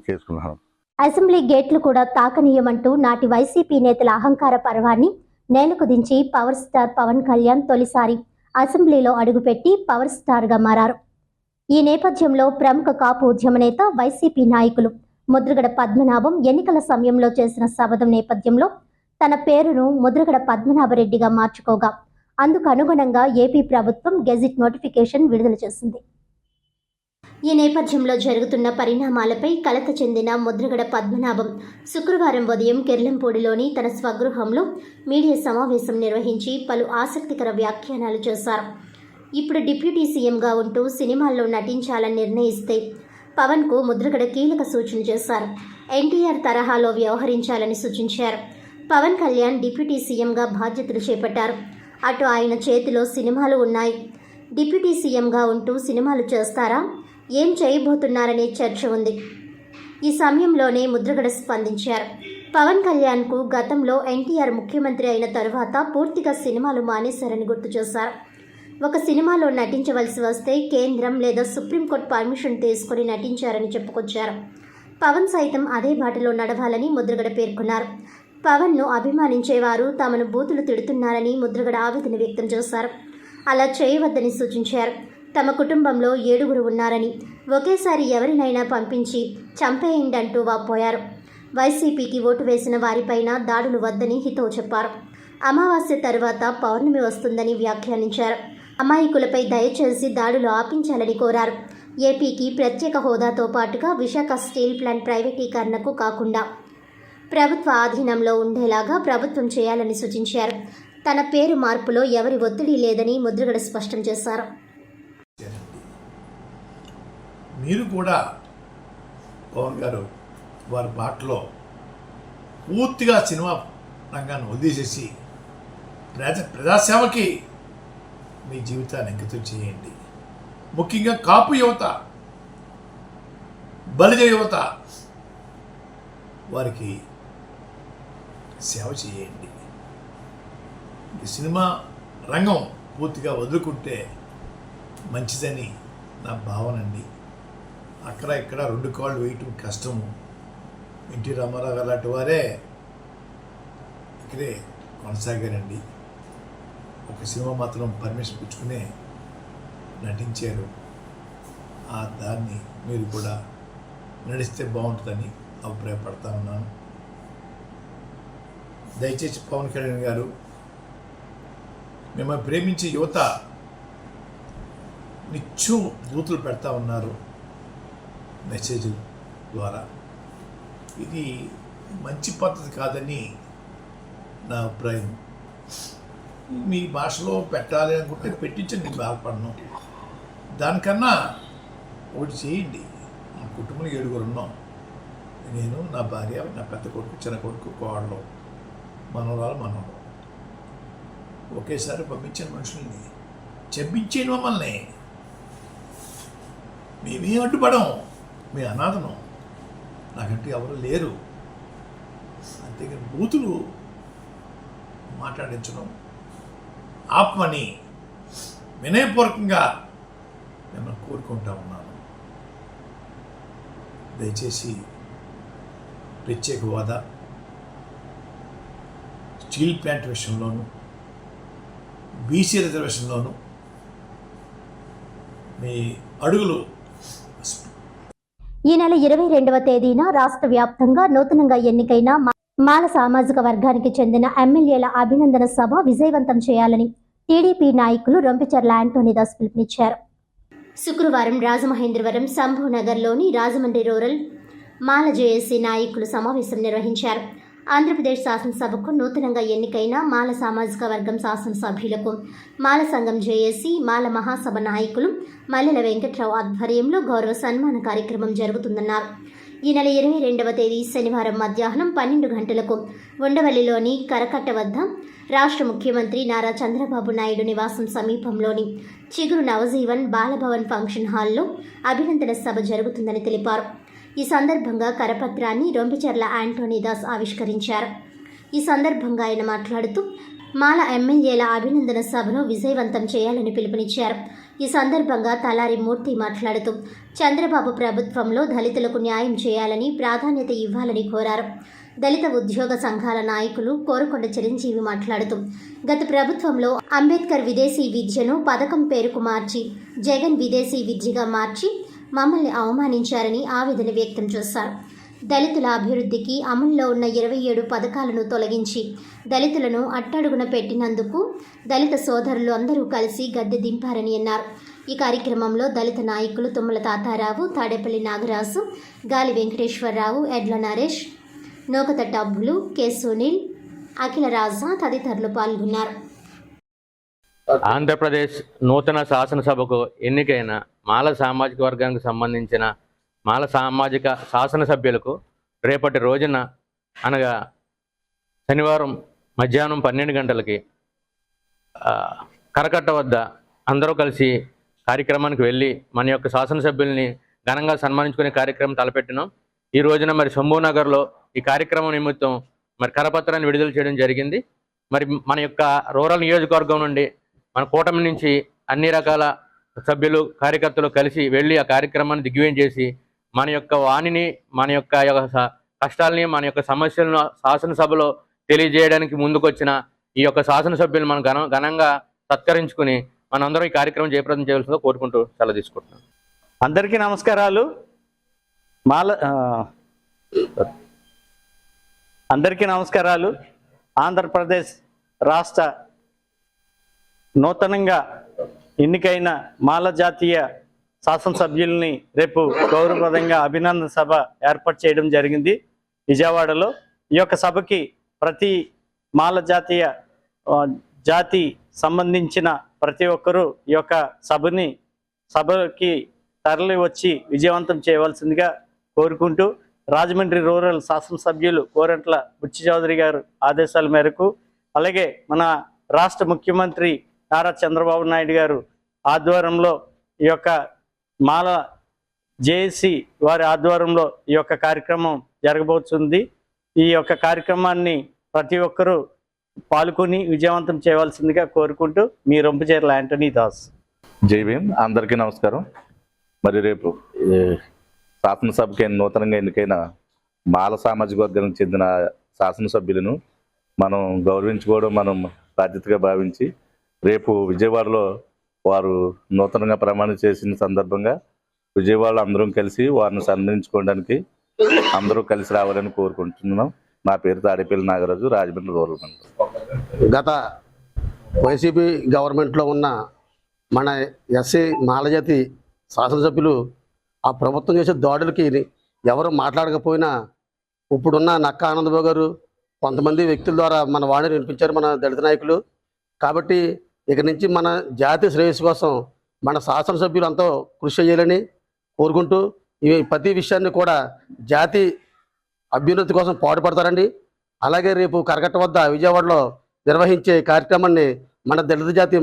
చేసుకున్నాను. అసెంబ్లీ గేట్లు కూడా తాకనీయమంటూ నాటి వైసీపీ నేతల అహంకార పర్వాన్ని నేలకు దించి పవర్ స్టార్ పవన్ కళ్యాణ్ తొలిసారి అసెంబ్లీలో అడుగుపెట్టి పవర్ స్టార్గా మారారు. ఈ నేపథ్యంలో ప్రముఖ కాపు ఉద్యమ నేత వైసీపీ నాయకులు ముద్రగడ పద్మనాభం ఎన్నికల సమయంలో చేసిన శపథం నేపథ్యంలో తన పేరును ముద్రగడ పద్మనాభరెడ్డిగా మార్చుకోగా అందుకు అనుగుణంగా ఏపీ ప్రభుత్వం గెజిట్ నోటిఫికేషన్ విడుదల చేసింది. ఈ నేపథ్యంలో జరుగుతున్న పరిణామాలపై కలత చెందిన ముద్రగడ పద్మనాభం శుక్రవారం ఉదయం కిర్లంపూడిలోని తన స్వగృహంలో మీడియా సమావేశం నిర్వహించి పలు ఆసక్తికర వ్యాఖ్యానాలు చేశారు. ఇప్పుడు డిప్యూటీ సీఎంగా ఉంటూ సినిమాల్లో నటించాలని నిర్ణయిస్తే పవన్కు ముద్రగడ కీలక సూచన చేశారు. ఎన్టీఆర్ తరహాలో వ్యవహరించాలని సూచించారు. పవన్ కళ్యాణ్ డిప్యూటీ సీఎంగా బాధ్యతలు చేపట్టారు. అటు ఆయన చేతిలో సినిమాలు ఉన్నాయి. డిప్యూటీ సీఎంగా ఉంటూ సినిమాలు చేస్తారా, ఏం చేయబోతున్నారనే చర్చ ఉంది. ఈ సమయంలోనే ముద్రగడ స్పందించారు. పవన్ కళ్యాణ్కు గతంలో ఎన్టీఆర్ ముఖ్యమంత్రి అయిన తరువాత పూర్తిగా సినిమాలు మానేశారని గుర్తు చేశారు. ఒక సినిమాలో నటించవలసి వస్తే కేంద్రం లేదా సుప్రీంకోర్టు పర్మిషన్ తీసుకుని నటించారని చెప్పుకొచ్చారు. పవన్ సైతం అదే బాటలో నడవాలని ముద్రగడ పేర్కొన్నారు. పవన్ను అభిమానించేవారు తమను బూతులు తిడుతున్నారని ముద్రగడ ఆవేదన వ్యక్తం చేశారు. అలా చేయవద్దని సూచించారు. తమ కుటుంబంలో 7 ఉన్నారని ఒకేసారి ఎవరినైనా పంపించి చంపేయండి అంటూ వాపోయారు. వైసీపీకి ఓటు వేసిన వారిపైన దాడులు వద్దని హితవు చెప్పారు. అమావాస్య తరువాత పౌర్ణమి వస్తుందని వ్యాఖ్యానించారు. అమాయకులపై దయచేసి దాడులు ఆపించాలని కోరారు. ఏపీకి ప్రత్యేక హోదాతో పాటుగా విశాఖ స్టీల్ ప్లాంట్ ప్రైవేటీకరణకు కాకుండా ప్రభుత్వ ఆధీనంలో ఉండేలాగా ప్రభుత్వం చేయాలని సూచించారు. తన పేరు మార్పులో ఎవరి ఒత్తిడి లేదని ముద్రగడ స్పష్టం చేశారు. మీరు కూడా పవన్ గారు వారి బాటలో పూర్తిగా సినిమా రంగాన్ని వదిలేసేసి ప్రజాసేవకి మీ జీవితాన్ని అంకితం చేయండి. ముఖ్యంగా కాపు యువత, బలిజ యువత వారికి సేవ చేయండి. ఈ సినిమా రంగం పూర్తిగా వదులుకుంటే మంచిదని నా భావన అండి. అక్కడ ఇక్కడ 2 కాళ్ళు వేయటం కష్టము. ఎన్టీ రామారావు గారు లాంటి వారే ఇక్కడే కొనసాగారండి. ఒక సినిమా మాత్రం పర్మిషన్ పుచ్చుకునే నటించారు. ఆ దాన్ని మీరు కూడా నడిస్తే బాగుంటుందని అభిప్రాయపడతా ఉన్నాను. దయచేసి పవన్ కళ్యాణ్ గారు, మిమ్మల్ని ప్రేమించే యువత నిత్యం బూతులు పెడతా ఉన్నారు మెసేజ్ ద్వారా. ఇది మంచి పద్ధతి కాదని నా అభిప్రాయం. మీ భాషలో పెట్టాలి అనుకుంటే పెట్టించండి, బాధపడను. దానికన్నా ఒకటి చేయండి. మా కుటుంబంలో 7 ఉన్నాం. నేను, నా భార్య, నా పెద్ద కొడుకు, చిన్న కొడుకు, కోడలు, మనవరాలు, మనవడు. ఒకేసారి పంపించిన మనుషుల్ని చెప్పించేను మమ్మల్ని. మేమేం అడ్డుపడం, మీ అనాథను, నాకంటే ఎవరు లేరు. అంతేగాని బూతులు మాట్లాడించడం ఆపమని వినయపూర్వకంగా మిమ్మల్ని కోరుకుంటా ఉన్నాను. దయచేసి ప్రత్యేక హోదా, స్టీల్ ప్లాంట్ విషయంలోనూ, బీసీ రిజర్వేషన్లోనూ మీ అడుగులు. ఈ నెల 22వ తేదీన రాష్ట్ర వ్యాప్తంగా నూతనంగా ఎన్నికైన మాల సామాజిక వర్గానికి చెందిన ఎమ్మెల్యేల అభినందన సభ విజయవంతం చేయాలని టీడీపీ నాయకులు రొంపిచెర్ల యాంటోనీదాస్ పిలుపునిచ్చారు. శుక్రవారం రాజమహేంద్రవరం శంభునగర్లోని రాజమండ్రి రూరల్ మాల జేఏసీ నాయకులు సమావేశం నిర్వహించారు. ఆంధ్రప్రదేశ్ శాసనసభకు నూతనంగా ఎన్నికైన మాల సామాజిక వర్గం శాసనసభ్యులకు మాల సంఘం జేఏసీ, మాల మహాసభ నాయకులు మల్లెల వెంకట్రావు ఆధ్వర్యంలో గౌరవ సన్మాన కార్యక్రమం జరుగుతుందన్నారు. ఈ నెల 22వ తేదీ శనివారం మధ్యాహ్నం 12 గంటలకు ఉండవల్లిలోని కరకట్ట వద్ద రాష్ట్ర ముఖ్యమంత్రి నారా చంద్రబాబు నాయుడు నివాసం సమీపంలోని చిగురు నవజీవన్ బాలభవన్ ఫంక్షన్ హాల్లో అభినందన సభ జరుగుతుందని తెలిపారు. ఈ సందర్భంగా కరపత్రాన్ని రొంపిచెర్ల యాంటోనీదాస్ ఆవిష్కరించారు. ఈ సందర్భంగా ఆయన మాట్లాడుతూ మాల ఎమ్మెల్యేల అభినందన సభను విజయవంతం చేయాలని పిలుపునిచ్చారు. ఈ సందర్భంగా తలారి మూర్తి మాట్లాడుతూ చంద్రబాబు ప్రభుత్వంలో దళితులకు న్యాయం చేయాలని, ప్రాధాన్యత ఇవ్వాలని కోరారు. దళిత ఉద్యోగ సంఘాల నాయకులు కోరుకొండ చిరంజీవి మాట్లాడుతూ గత ప్రభుత్వంలో అంబేద్కర్ విదేశీ విద్యను పథకం పేరుకు మార్చి జగన్ విదేశీ విద్యగా మార్చి మమ్మల్ని అవమానించారని ఆవేదన వ్యక్తం చేశారు. దళితుల అభివృద్ధికి అమల్లో ఉన్న 27 పథకాలను తొలగించి దళితులను అట్టడుగున పెట్టినందుకు దళిత సోదరులు అందరూ కలిసి గద్దె దింపారని అన్నారు. ఈ కార్యక్రమంలో దళిత నాయకులు తుమ్మల తాతారావు, తాడేపల్లి నాగరాజు, గాలి వెంకటేశ్వరరావు, ఎడ్ల నరేష్, నోకతట్ట అబ్బులు, కె సునీల్, అఖిల రాజా తదితరులు పాల్గొన్నారు. ఆంధ్రప్రదేశ్ నూతన శాసనసభకు ఎన్నికైన మాల సామాజిక వర్గానికి సంబంధించిన మాల సామాజిక శాసనసభ్యులకు రేపటి రోజున అనగా శనివారం మధ్యాహ్నం 12 గంటలకి కరకట్ట వద్ద అందరూ కలిసి కార్యక్రమానికి వెళ్ళి మన యొక్క శాసనసభ్యుల్ని ఘనంగా సన్మానించుకునే కార్యక్రమం తలపెట్టినాం. ఈ రోజున మరి శంభూనగర్లో ఈ కార్యక్రమం నిమిత్తం మరి కరపత్రాన్ని విడుదల చేయడం జరిగింది. మరి మన యొక్క రూరల్ నియోజకవర్గం నుండి మన కూటమి నుంచి అన్ని రకాల సభ్యులు కార్యకర్తలు కలిసి వెళ్ళి ఆ కార్యక్రమాన్ని దిగ్విజయం చేసి మన యొక్క వాణిని, మన యొక్క కష్టాలని, మన యొక్క సమస్యలను శాసనసభలో తెలియజేయడానికి ముందుకొచ్చిన ఈ యొక్క శాసనసభ్యులు మనం ఘనంగా సత్కరించుకుని మనందరం ఈ కార్యక్రమం జయప్రదం చేయవలసిందిగా కోరుకుంటూ సెలవు తీసుకుంటున్నాం. అందరికీ నమస్కారాలు. అందరికీ నమస్కారాలు. ఆంధ్రప్రదేశ్ రాష్ట్ర నూతనంగా ఎన్నికైన మాల జాతీయ శాసనసభ్యుల్ని రేపు గౌరవప్రదంగా అభినందన సభ ఏర్పాటు చేయడం జరిగింది విజయవాడలో. ఈ యొక్క సభకి ప్రతి మాల జాతి సంబంధించిన ప్రతి ఒక్కరూ ఈ యొక్క సభకి తరలి వచ్చి విజయవంతం చేయవలసిందిగా కోరుకుంటూ రాజమండ్రి రూరల్ శాసనసభ్యులు కోరంట్ల బుచ్చి చౌదరి గారు ఆదేశాల మేరకు, అలాగే మన రాష్ట్ర ముఖ్యమంత్రి నారా చంద్రబాబు నాయుడు గారు ఆధ్వర్యంలో ఈ యొక్క మాల జేఏసీ వారి ఆధ్వర్యంలో ఈ యొక్క కార్యక్రమం జరగబోతుంది. ఈ యొక్క కార్యక్రమాన్ని ప్రతి ఒక్కరూ పాల్గొని విజయవంతం చేయవలసిందిగా కోరుకుంటూ మీ రొంపచేర్ల యాంటనీ దాస్. జై భీమ్. అందరికీ నమస్కారం. మరి రేపు శాసనసభకి నూతనంగా ఎన్నికైన మాల సామాజిక వర్గానికి చెందిన శాసనసభ్యులను మనం గౌరవించుకోవడం మనం బాధ్యతగా భావించి రేపు విజయవాడలో వారు నూతనంగా ప్రమాణం చేసిన సందర్భంగా విజయవాడలో అందరం కలిసి వారిని సన్మానించుకోవడానికి అందరూ కలిసి రావాలని కోరుకుంటున్నాం. నా పేరు తాడేపల్లి నాగరాజు, రాజమండ్రి రూరల్ మండలం. గత వైసీపీ గవర్నమెంట్లో ఉన్న మన ఎస్సీ మాలజాతి శాసనసభ్యులు ఆ ప్రభుత్వం చేసే దాడులకి ఎవరు మాట్లాడకపోయినా ఇప్పుడున్న నక్క ఆనందబాబు గారు కొంతమంది వ్యక్తుల ద్వారా మన వాణిని వినిపించారు మన దళిత నాయకులు. కాబట్టి ఇక నుంచి మన జాతి శ్రేయస్సు కోసం మన శాసనసభ్యులు అంతా కృషి చేయాలని కోరుకుంటూ ఈ ప్రతి విషయాన్ని కూడా జాతి అభ్యున్నతి కోసం పాటుపడతారండి. అలాగే రేపు కరకట్ట వద్ద విజయవాడలో నిర్వహించే కార్యక్రమాన్ని మన దళిత జాతి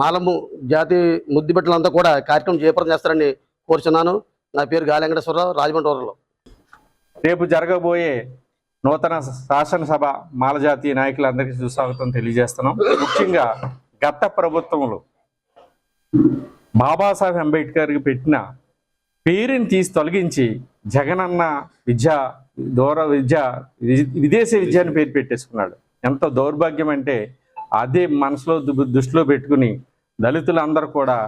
మాలము జాతి ముద్దుబిడ్డలంతా కూడా కార్యక్రమం జయప్రదం చేస్తారని కోరుచున్నాను. నా పేరు గాలి వెంకటేశ్వరరావు, రాజమండ్రి రూరల్. రేపు జరగబోయే నూతన శాసనసభ మాలజాతి నాయకులందరికీ సుస్వాగతం తెలియజేస్తున్నాం. ముఖ్యంగా గత ప్రభుత్వంలో బాబాసాహెబ్ అంబేద్కర్కి పెట్టిన పేరుని తీసి తొలగించి జగనన్న విదేశీ విద్య అని పేరు పెట్టేసుకున్నాడు. ఎంత దౌర్భాగ్యం అంటే అదే మనసులో దృష్టిలో పెట్టుకుని దళితులందరూ కూడా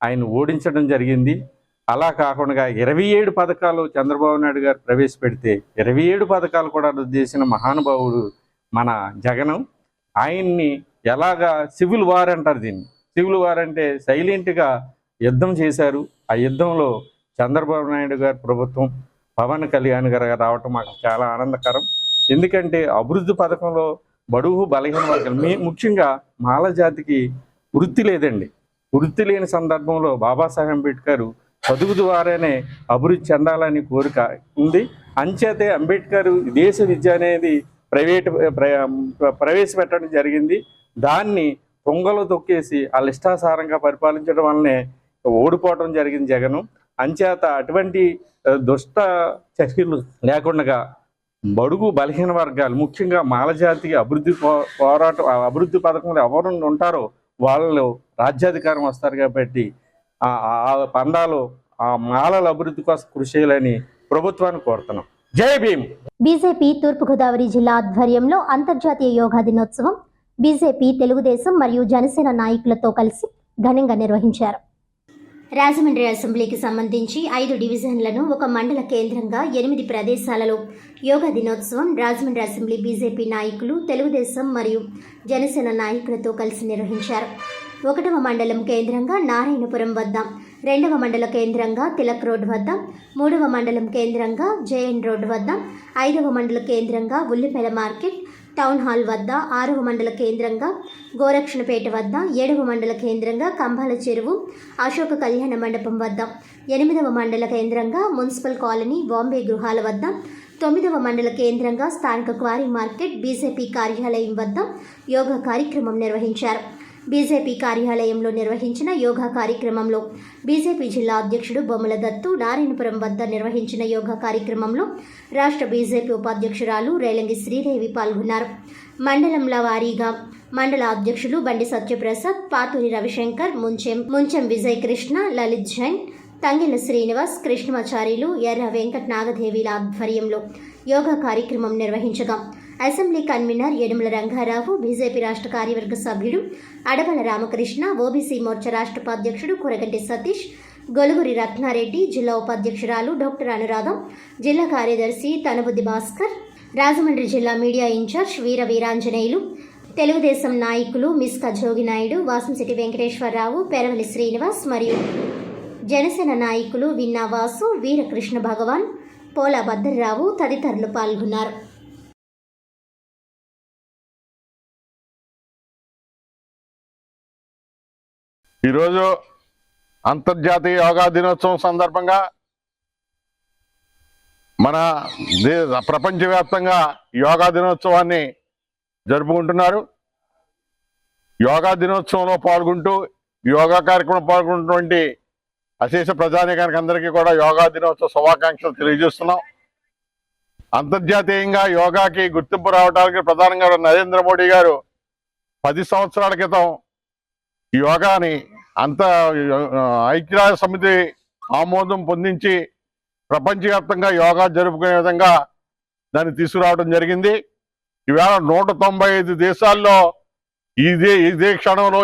ఆయన ఓడించడం జరిగింది. అలా కాకుండా 27 పథకాలు చంద్రబాబు నాయుడు గారు ప్రవేశపెడితే 27 పథకాలు కూడా రద్దు చేసిన మహానుభావుడు మన జగను. ఆయన్ని ఎలాగా సివిల్ వార్ అంటారు దీన్ని. సివిల్ వార్ అంటే సైలెంట్గా యుద్ధం చేశారు. ఆ యుద్ధంలో చంద్రబాబు నాయుడు గారి ప్రభుత్వం, పవన్ కళ్యాణ్ గారు రావటం మాకు చాలా ఆనందకరం. ఎందుకంటే అభివృద్ధి పథకంలో బడుగు బలహీన వర్గాలు ముఖ్యంగా మాల జాతికి వృత్తి లేదండి. వృత్తి లేని సందర్భంలో బాబాసాహెబ్ అంబేద్కర్ చదువు ద్వారానే అభివృద్ధి చెందాలని కోరిక ఉంది. అంచేతే అంబేద్కర్ దేశ విద్య అనేది ప్రవేశపెట్టడం జరిగింది. దాన్ని పొంగలో తొక్కేసి వాళ్ళ ఇష్టాసారంగా పరిపాలించడం వల్లనే ఓడిపోవడం జరిగింది జగను. అంచేత అటువంటి దుష్ట చర్యలు లేకుండా బడుగు బలహీన వర్గాలు ముఖ్యంగా మాలజాతికి అభివృద్ధి పథకంలో ఎవరు ఉంటారో వాళ్ళు రాజ్యాధికారం వస్తారు. కాబట్టి ఆ పండాలో ఆ మాలల అభివృద్ధి కోసం కృషి చేయాలని ప్రభుత్వాన్ని కోరుతున్నాం. జై భీమ్. బీజేపీ తూర్పుగోదావరి జిల్లా ఆధ్వర్యంలో అంతర్జాతీయ యోగా దినోత్సవం బీజేపీ, తెలుగుదేశం మరియు జనసేన నాయకులతో కలిసి ఘనంగా నిర్వహించారు. రాజమండ్రి అసెంబ్లీకి సంబంధించి 5 డివిజన్లను ఒక మండల కేంద్రంగా 8 ప్రదేశాలలో యోగా దినోత్సవం రాజమండ్రి అసెంబ్లీ బీజేపీ నాయకులు, తెలుగుదేశం మరియు జనసేన నాయకులతో కలిసి నిర్వహించారు. 1వ మండలం కేంద్రంగా నారాయణపురం వద్ద, 2వ మండల కేంద్రంగా తిలక్ రోడ్ వద్ద, 3వ మండలం కేంద్రంగా జేఎన్ రోడ్ వద్ద, 5వ మండల కేంద్రంగా ఉల్లిపేల మార్కెట్ టౌన్ హాల్ వద్ద, 6వ మండల కేంద్రంగా గోరక్షణపేట వద్ద, 7వ మండల కేంద్రంగా కంబాల చెరువు అశోక కళ్యాణ మండపం వద్ద, 8వ మండల కేంద్రంగా మున్సిపల్ కాలనీ బాంబే గృహాల వద్ద, 9వ మండల కేంద్రంగా స్థానిక క్వారీ మార్కెట్ బీజేపీ కార్యాలయం వద్ద యోగా కార్యక్రమం నిర్వహించారు. బీజేపీ కార్యాలయంలో నిర్వహించిన యోగా కార్యక్రమంలో బీజేపీ జిల్లా అధ్యక్షుడు బొమ్మల దత్తు, నారాయణపురం వద్ద నిర్వహించిన యోగా కార్యక్రమంలో రాష్ట్ర బీజేపీ ఉపాధ్యక్షురాలు రేలంగి శ్రీదేవి పాల్గొన్నారు. మండలంల వారీగా మండల అధ్యక్షులు బండి సత్యప్రసాద్, పాతూరి రవిశంకర్, ముంచెం విజయ్ కృష్ణ, లలిత్ జైన్, తంగెల శ్రీనివాస్, కృష్ణమాచార్యులు, ఎర్ర వెంకట నాగదేవిల ఆధ్వర్యంలో యోగా కార్యక్రమం నిర్వహించగా assembly convener Yanamala Rangarao, BJP రాష్ట్ర కార్యవర్గ సభ్యుడు అడవల రామకృష్ణ, ఓబీసీ మోర్చా రాష్ట్ర ఉపాధ్యక్షుడు కొరగంటి సతీష్, గొలుగురి రత్నారెడ్డి, జిల్లా ఉపాధ్యక్షురాలు డాక్టర్ అనురాధం, జిల్లా కార్యదర్శి తనబుద్ది భాస్కర్, రాజమండ్రి జిల్లా మీడియా ఇన్ఛార్జ్ వీరాంజనేయులు, తెలుగుదేశం నాయకులు మిస్కా జోగినాయుడు, వాసంశెట్టి వెంకటేశ్వరరావు, పెరవలి శ్రీనివాస్ మరియు జనసేన నాయకులు విన్నా వాసు, వీరకృష్ణ భగవాన్, పోలా భద్రరావు తదితరులు పాల్గొన్నారు. ఈరోజు అంతర్జాతీయ యోగా దినోత్సవం సందర్భంగా మన ప్రపంచవ్యాప్తంగా యోగా దినోత్సవాన్ని జరుపుకుంటున్నారు. యోగా దినోత్సవంలో పాల్గొంటూ యోగా కార్యక్రమం పాల్గొన్నటువంటి అశేష ప్రజానీకానికి అందరికీ కూడా యోగా దినోత్సవ శుభాకాంక్షలు తెలియజేస్తున్నాం. అంతర్జాతీయంగా యోగాకి గుర్తింపు రావడానికి ప్రధానంగా నరేంద్ర మోడీ గారు 10 సంవత్సరాల క్రితం యోగాని ఐక్యరాజ్య సమితి ఆమోదం పొందించి ప్రపంచవ్యాప్తంగా యోగా జరుపుకునే విధంగా దాన్ని తీసుకురావడం జరిగింది. ఈవేళ 195 దేశాల్లో ఇదే క్షణంలో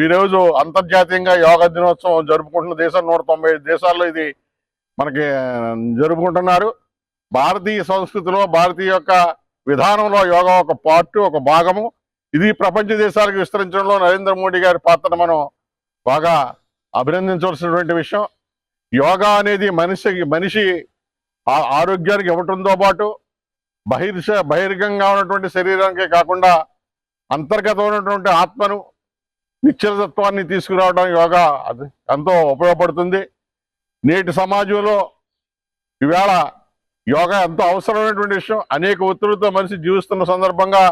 ఈరోజు అంతర్జాతీయంగా యోగా దినోత్సవం జరుపుకుంటున్న దేశం 195 దేశాల్లో ఇది మనకి జరుపుకుంటున్నారు. భారతీయ సంస్కృతిలో, భారతీయ యొక్క విధానంలో యోగా ఒక పార్ట్, ఒక భాగము. ఇది ప్రపంచ దేశాలకు విస్తరించడంలో నరేంద్ర మోడీ గారి పాత్రను మనం బాగా అభినందించవలసినటువంటి విషయం. యోగా అనేది మనిషి ఆరోగ్యానికి ఇవ్వటంతో పాటు బహిర్గంగా ఉన్నటువంటి శరీరానికే కాకుండా అంతర్గతమైనటువంటి ఆత్మను, నిశ్చలతత్వాన్ని తీసుకురావడం యోగా అది ఎంతో ఉపయోగపడుతుంది. నేటి సమాజంలో ఈవేళ యోగా ఎంతో అవసరమైనటువంటి విషయం. అనేక ఒత్తిడితో మనిషి జీవిస్తున్న సందర్భంగా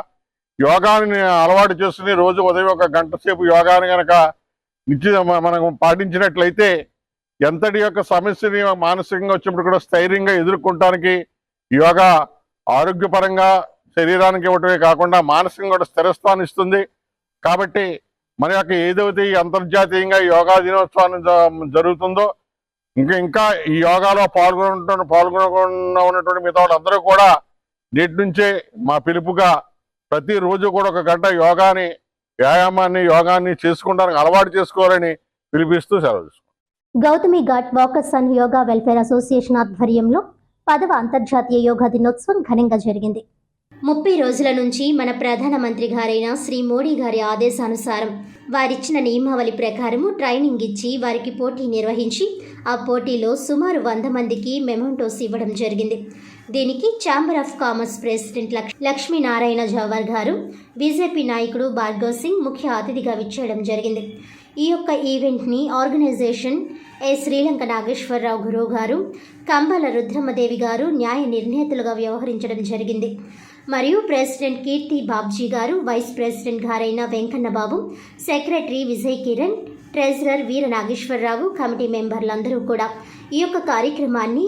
యోగాని అలవాటు చేసుకుని రోజు ఉదయం 1 గంట సేపు యోగాని కనుక మనం పాటించినట్లయితే ఎంతటి యొక్క సమస్యని మానసికంగా వచ్చినప్పుడు కూడా స్థైర్యంగా ఎదుర్కొనడానికి యోగా ఆరోగ్యపరంగా శరీరానికి ఇవ్వటమే కాకుండా మానసికంగా కూడా స్థిరత్వాన్ని ఇస్తుంది. కాబట్టి మన యొక్క ఏదైతే ఈ అంతర్జాతీయంగా యోగా దినోత్సవాన్ని జరుగుతుందో ఇంకా ఈ యోగాలో పాల్గొనకుండా ఉన్నటువంటి మిగతా వాళ్ళందరూ కూడా నేటి నుంచే మా పిలుపుగా ప్రతిరోజు కూడా 1 గంట యోగాన్ని చేసుకోవడానికి అలవాటు చేసుకోవాలని పిలిపిస్తూ సెలవు. Gautami ghat walkers and yoga welfare association ఆధ్వర్యంలో 10వ అంతర్జాతీయ యోగా దినోత్సవం ఘనంగా జరిగింది. 30 రోజుల నుంచి మన ప్రధానమంత్రి గారైన శ్రీ మోడీ గారి ఆదేశానుసారం వారిచ్చిన నియమావళి ప్రకారము ట్రైనింగ్ ఇచ్చి వారికి పోటీ నిర్వహించి ఆ పోటీలో సుమారు 100 మందికి మెమోంటోస్ ఇవ్వడం జరిగింది. దీనికి chamber of commerce president Lakshminarayana Jawahar గారు, బీజేపీ నాయకుడు భార్గవ్ సింగ్ ముఖ్య అతిథిగా విచ్చేయడం జరిగింది. ఈ యొక్క ఈవెంట్ని ఆర్గనైజేషన్ శ్రీలంక నాగేశ్వరరావు గురువు గారు, కంబాల రుద్రమ్మదేవి గారు న్యాయ నిర్ణేతలుగా వ్యవహరించడం జరిగింది. మరియు ప్రెసిడెంట్ కీర్తి బాబ్జీ గారు, వైస్ ప్రెసిడెంట్ గారైన వెంకన్నబాబు, సెక్రటరీ విజయ్ కిరణ్, ట్రెజరర్ వీర నాగేశ్వరరావు, కమిటీ మెంబర్లందరూ కూడా ఈ యొక్క కార్యక్రమాన్ని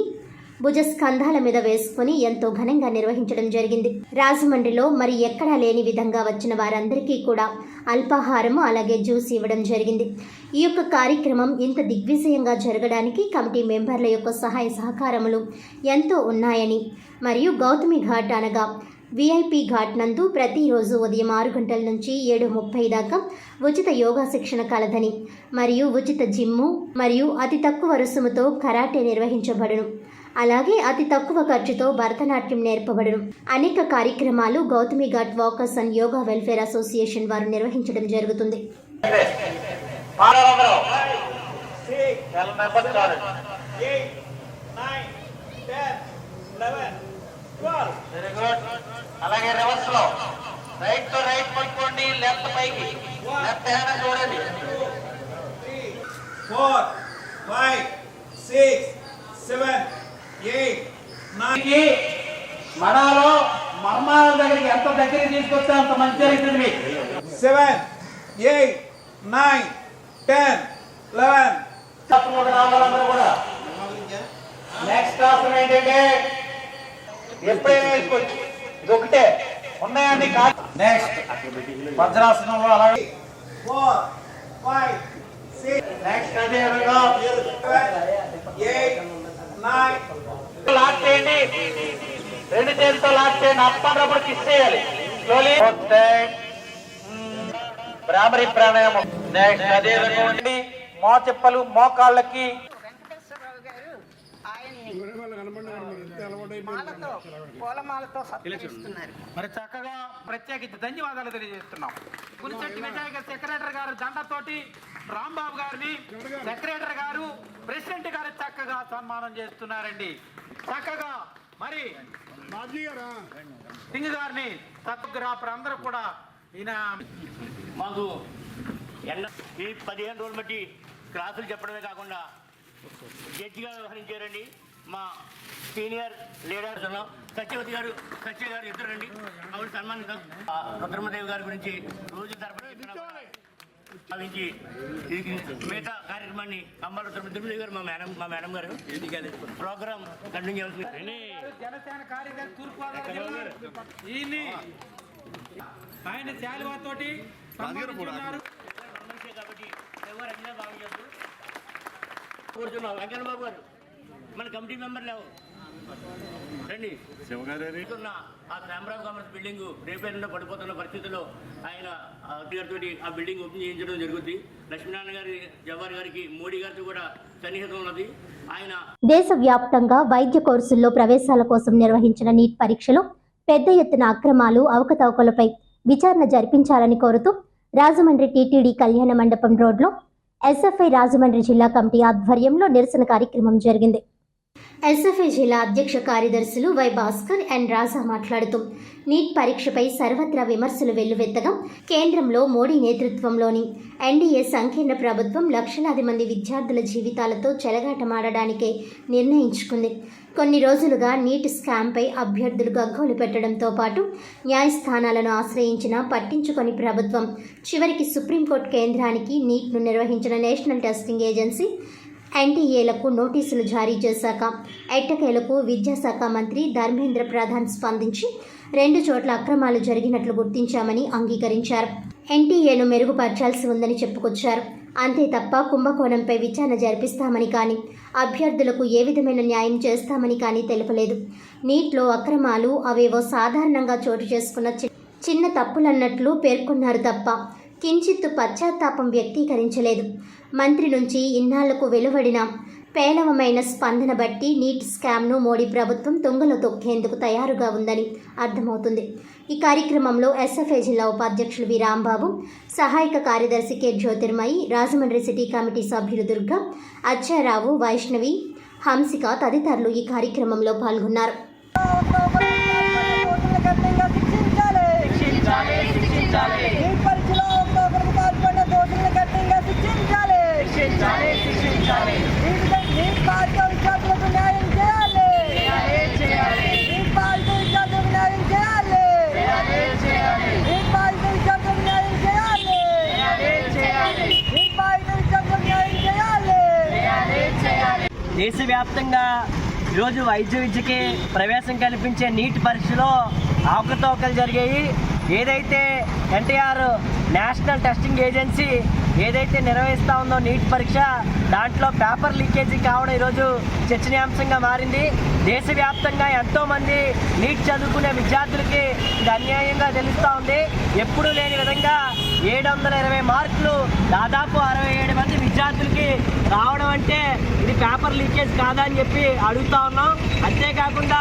భుజస్కంధాల మీద వేసుకుని ఎంతో ఘనంగా నిర్వహించడం జరిగింది. రాజమండ్రిలో మరి ఎక్కడా లేని విధంగా వచ్చిన వారందరికీ కూడా అల్పాహారము అలాగే జ్యూస్ ఇవ్వడం జరిగింది. ఈ యొక్క కార్యక్రమం ఇంత దిగ్విజయంగా జరగడానికి కమిటీ మెంబర్ల యొక్క సహాయ సహకారములు ఎంతో ఉన్నాయని మరియు గౌతమి ఘాట్ అనగా విఐపి ఘాట్ నందు ప్రతిరోజు ఉదయం 6 గంటల నుంచి 7:30 దాకా ఉచిత యోగా శిక్షణ కలదని మరియు ఉచిత జిమ్ము మరియు అతి తక్కువ రుసుముతో కరాటే నిర్వహించబడును. అలాగే అతి తక్కువ ఖర్చుతో భరతనాట్యం నేర్పబడును. అనేక కార్యక్రమాలు Gautami ghat walkers and yoga welfare association వారు నిర్వహించడం జరుగుతుంది. అలాగే రివర్స్ లో రైట్ తో రైట్ పట్టుకోండి, లెఫ్ట్ పైకి, లెఫ్ట్ హ్యాండ్ చూడండి. 4 5 6 7 8 9 మనాలో మర్మాల దగ్గరికి ఎంత దగ్గరికి తీసుకొస్తే అంత మంచి జరుగుతుంది మీకు. 7 8 9 10 11 రావాలందరూ కూడా. నెక్స్ట్ ఆసనం ఏంటంటే ఎప్పుడైనా వేసుకోవచ్చు, ఇది ఒకటే ఉన్నాయండి. నెక్స్ట్ వజ్రాసనంలో అలాగే 4 5 6 నెక్స్ట్ అదే విధంగా 8 9 లాక్ చేయండి, 2 చేతులతో లాక్ చేయండి. అప్పటికప్పుడు కిస్ చేయాలి. స్లోలీ భ్రామరి ప్రాణాయామం. నెక్స్ట్ అదే విధంగా మో చెప్పలు మోకాళ్ళకి మరి చక్కగా ప్రత్యేకించి ధన్యవాదాలు తెలియజేస్తున్నాం. పులిచెట్టి విజయ్ గారు సెక్రటరీ గారు దండతోటి రాంబాబు గారిని సెక్రటరీ గారు ప్రెసిడెంట్ గారు చక్కగా సన్మానం చేస్తున్నారండి. చక్కగా మరి సింగ్ గారిని తప్పగ్రాఫర్ అందరూ కూడా ఈయన మాకు ఈ 15 రోజులు బట్టి క్లాసులు చెప్పడమే కాకుండా జడ్జిగా వ్యవహరించారండి. మా సీనియర్ లీడర్స్ ఉన్నాం. సత్యవతి గారు ఇద్దరు రండి. ఆవిడ సన్మానిస్తాం. రుద్రమదేవి గారి గురించి రోజు తరబడి భావించి మిగతా కార్యక్రమాన్ని అమ్మ రుద్రమదేవి గారు మా మేడం గారు ప్రోగ్రామ్ కంటిన్యూ చేయాల్సింది. జనసేన కార్యదర్శి తూర్పుగోదావరి జిల్లా ఆయన శాలువాతోటి సన్మానిస్తున్నారు. కాబట్టి ఎవరు అన్నీ బాగా చేస్తారు. కూర్చున్నాం. వెంకన్న బాబు గారు మన కమిటీ మెంబర్ లేవు రండి. ఆ ఛాంబర్ కామర్స్ బిల్డింగ్ రేపేరులో పడిపోతున్న పరిస్థితుల్లో ఆయన గారితో ఆ బిల్డింగ్ ఓపెన్ చేయించడం జరుగుతుంది. లక్ష్మీనారాయణ గారి జవహర్ గారికి మోడీ గారితో కూడా సన్నిహితం ఉన్నది. ఆయన దేశవ్యాప్తంగా వైద్య కోర్సుల్లో ప్రవేశాల కోసం నిర్వహించిన నీట్ పరీక్షలో పెద్ద ఎత్తున అక్రమాలు అవకతవకలపై విచారణ జరిపించాలని కోరుతూ రాజమండ్రి టీటీడీ కళ్యాణ మండపం రోడ్లో ఎస్ఎఫ్ఐ రాజమండ్రి జిల్లా కమిటీ ఆధ్వర్యంలో నిరసన కార్యక్రమం జరిగింది. ఎస్ఎఫ్ఐ జిల్లా అధ్యక్ష కార్యదర్శులు వై భాస్కర్ అండ్ రాజా మాట్లాడుతూ నీట్ పరీక్షపై సర్వత్రా విమర్శలు వెల్లువెత్తగా కేంద్రంలో మోడీ నేతృత్వంలోని ఎన్డీఏ సంకీర్ణ ప్రభుత్వం లక్షలాది మంది విద్యార్థుల జీవితాలతో చెలగాటమాడడానికే నిర్ణయించుకుంది. కొన్ని రోజులుగా నీట్ స్కామ్పై అభ్యర్థులు గగ్గోలు పెట్టడంతో పాటు న్యాయస్థానాలను ఆశ్రయించినా పట్టించుకొని ప్రభుత్వం చివరికి సుప్రీంకోర్టు కేంద్రానికి నీట్ను నిర్వహించిన నేషనల్ టెస్టింగ్ ఏజెన్సీ ఎన్టీఏలకు నోటీసులు జారీ చేశాక ఎట్టకేలకు విద్యాశాఖ మంత్రి ధర్మేంద్ర ప్రధాన్ స్పందించి 2 చోట్ల అక్రమాలు జరిగినట్లు గుర్తించామని అంగీకరించారు. ఎన్టీఏను మెరుగుపరచాల్సి ఉందని చెప్పుకొచ్చారు. అంతే తప్ప కుంభకోణంపై విచారణ జరిపిస్తామని కానీ అభ్యర్థులకు ఏ విధమైన న్యాయం చేస్తామని కానీ తెలుపలేదు. నీట్లో అక్రమాలు అవేవో సాధారణంగా చోటు చేసుకున్న చిన్న తప్పులన్నట్లు పేర్కొన్నారు తప్ప కించిత్తు పశ్చాత్తాపం వ్యక్తీకరించలేదు. మంత్రి నుంచి ఇన్నాళ్లకు వెలువడిన పేలవమైన స్పందన బట్టి నీట్ స్కామ్ను మోడీ ప్రభుత్వం తుంగలో తొక్కేందుకు తయారుగా ఉందని అర్థమవుతుంది. ఈ కార్యక్రమంలో ఎస్ఎఫ్ఐ జిల్లా ఉపాధ్యక్షులు వి రాంబాబు, సహాయక కార్యదర్శి K Jyothirmayi, Rajahmundry city committee సభ్యులు దుర్గా, అచ్చారావు, వైష్ణవి, హంసిక తదితరులు ఈ కార్యక్రమంలో పాల్గొన్నారు. దేశవ్యాప్తంగా ఈరోజు వైద్య విద్యకి ప్రవేశం కల్పించే నీట్ పరీక్షలో అవకతవకలు జరిగాయి. ఏదైతే ఎన్టీఆర్ నేషనల్ టెస్టింగ్ ఏజెన్సీ ఏదైతే నిర్వహిస్తూ ఉందో నీట్ పరీక్ష, దాంట్లో పేపర్ లీకేజీ కావడం ఈరోజు చర్చనీయాంశంగా మారింది. దేశవ్యాప్తంగా ఎంతోమంది నీట్ చదువుకునే విద్యార్థులకి ఇది అన్యాయంగా తెలుస్తూ ఉంది. ఎప్పుడూ లేని విధంగా 720 మార్కులు దాదాపు 67 మంది విద్యార్థులకి రావడం అంటే ఇది పేపర్ లీకేజ్ కాదా అని చెప్పి అడుగుతా ఉన్నాం. అంతేకాకుండా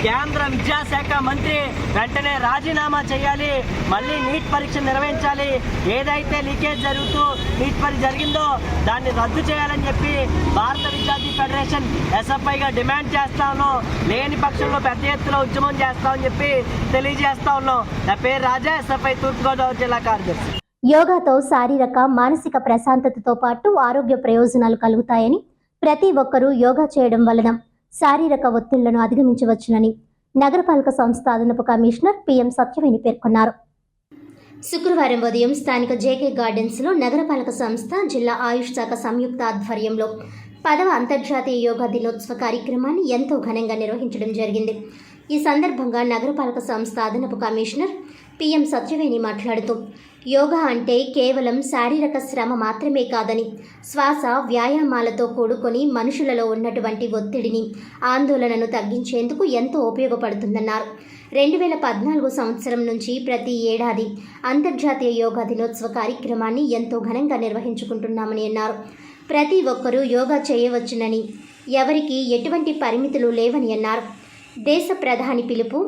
కేంద్ర విద్యాశాఖ మంత్రి వెంటనే రాజీనామా చేయాలి, మళ్ళీ నీట్ పరీక్ష నిర్వహించాలి. ఏదైతే లీకేజ్ జరుగుతూ నీట్ పరీక్ష జరిగిందో దాన్ని రద్దు చేయాలని చెప్పి భారత విద్యార్థి ఫెడరేషన్ ఎస్ఎఫ్ఐగా డిమాండ్ చేస్తా ఉన్నాం. లేని పక్షంలో పెద్ద ఎత్తున ఉద్యమం చేస్తామని చెప్పి తెలియజేస్తా ఉన్నాం. నా పేరు రాజా, ఎస్ఎఫ్ఐ తూర్పుగోదావరి జిల్లా కార్యదర్శి. యోగాతో శారీరక మానసిక ప్రశాంతతతో పాటు ఆరోగ్య ప్రయోజనాలు కలుగుతాయని, ప్రతి ఒక్కరూ యోగా చేయడం వలన శారీరక ఒత్తిళ్లను అధిగమించవచ్చునని నగరపాలక సంస్థ అదనపు కమిషనర్ పిఎం సత్యవేణి పేర్కొన్నారు. శుక్రవారం ఉదయం స్థానిక జేకే గార్డెన్స్లో నగరపాలక సంస్థ, జిల్లా ఆయుష్ శాఖ సంయుక్త ఆధ్వర్యంలో 10వ అంతర్జాతీయ యోగా దినోత్సవ కార్యక్రమాన్ని ఎంతో ఘనంగా నిర్వహించడం జరిగింది. ఈ సందర్భంగా నగరపాలక సంస్థ అదనపు కమిషనర్ పిఎం సత్యవేణి మాట్లాడుతూ, యోగా అంటే కేవలం శారీరక శ్రమ మాత్రమే కాదని, శ్వాస వ్యాయామాలతో కూడుకొని మనుషులలో ఉన్నటువంటి ఒత్తిడిని, ఆందోళనను తగ్గించేందుకు ఎంతో ఉపయోగపడుతుందన్నారు. 2014 సంవత్సరం నుంచి ప్రతి ఏడాది అంతర్జాతీయ యోగా దినోత్సవ కార్యక్రమాన్ని ఎంతో ఘనంగా నిర్వహించుకుంటున్నామని అన్నారు. ప్రతి ఒక్కరూ యోగా చేయవచ్చునని, ఎవరికి ఎటువంటి పరిమితులు లేవని అన్నారు. దేశ ప్రధాని పిలుపు,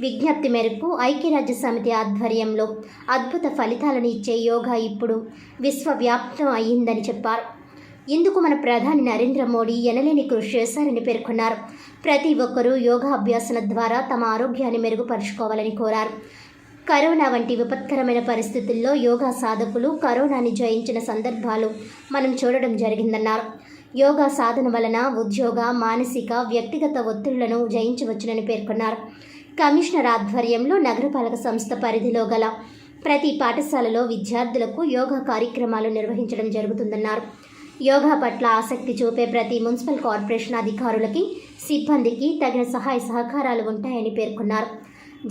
విజ్ఞప్తి మేరకు ఐక్యరాజ్య సమితి ఆధ్వర్యంలో అద్భుత ఫలితాలను ఇచ్చే యోగా ఇప్పుడు విశ్వవ్యాప్తం అయ్యిందని చెప్పారు. ఇందుకు మన ప్రధాని నరేంద్ర మోడీ ఎనలేని కృషి చేశారని పేర్కొన్నారు. ప్రతి ఒక్కరూ యోగా అభ్యాసన ద్వారా తమ ఆరోగ్యాన్ని మెరుగుపరుచుకోవాలని కోరారు. కరోనా వంటి విపత్కరమైన పరిస్థితుల్లో యోగా సాధకులు కరోనాని జయించిన సందర్భాలు మనం చూడడం జరిగిందన్నారు. యోగా సాధన వలన ఉద్యోగ, మానసిక, వ్యక్తిగత ఒత్తిళ్లను జయించవచ్చునని పేర్కొన్నారు. కమిషనర్ ఆధ్వర్యంలో నగరపాలక సంస్థ పరిధిలో గల ప్రతి పాఠశాలలో విద్యార్థులకు యోగా కార్యక్రమాలు నిర్వహించడం జరుగుతుందన్నారు. యోగా పట్ల ఆసక్తి చూపే ప్రతి మున్సిపల్ కార్పొరేషన్ అధికారులకి, సిబ్బందికి తగిన సహాయ సహకారాలు ఉంటాయని పేర్కొన్నారు.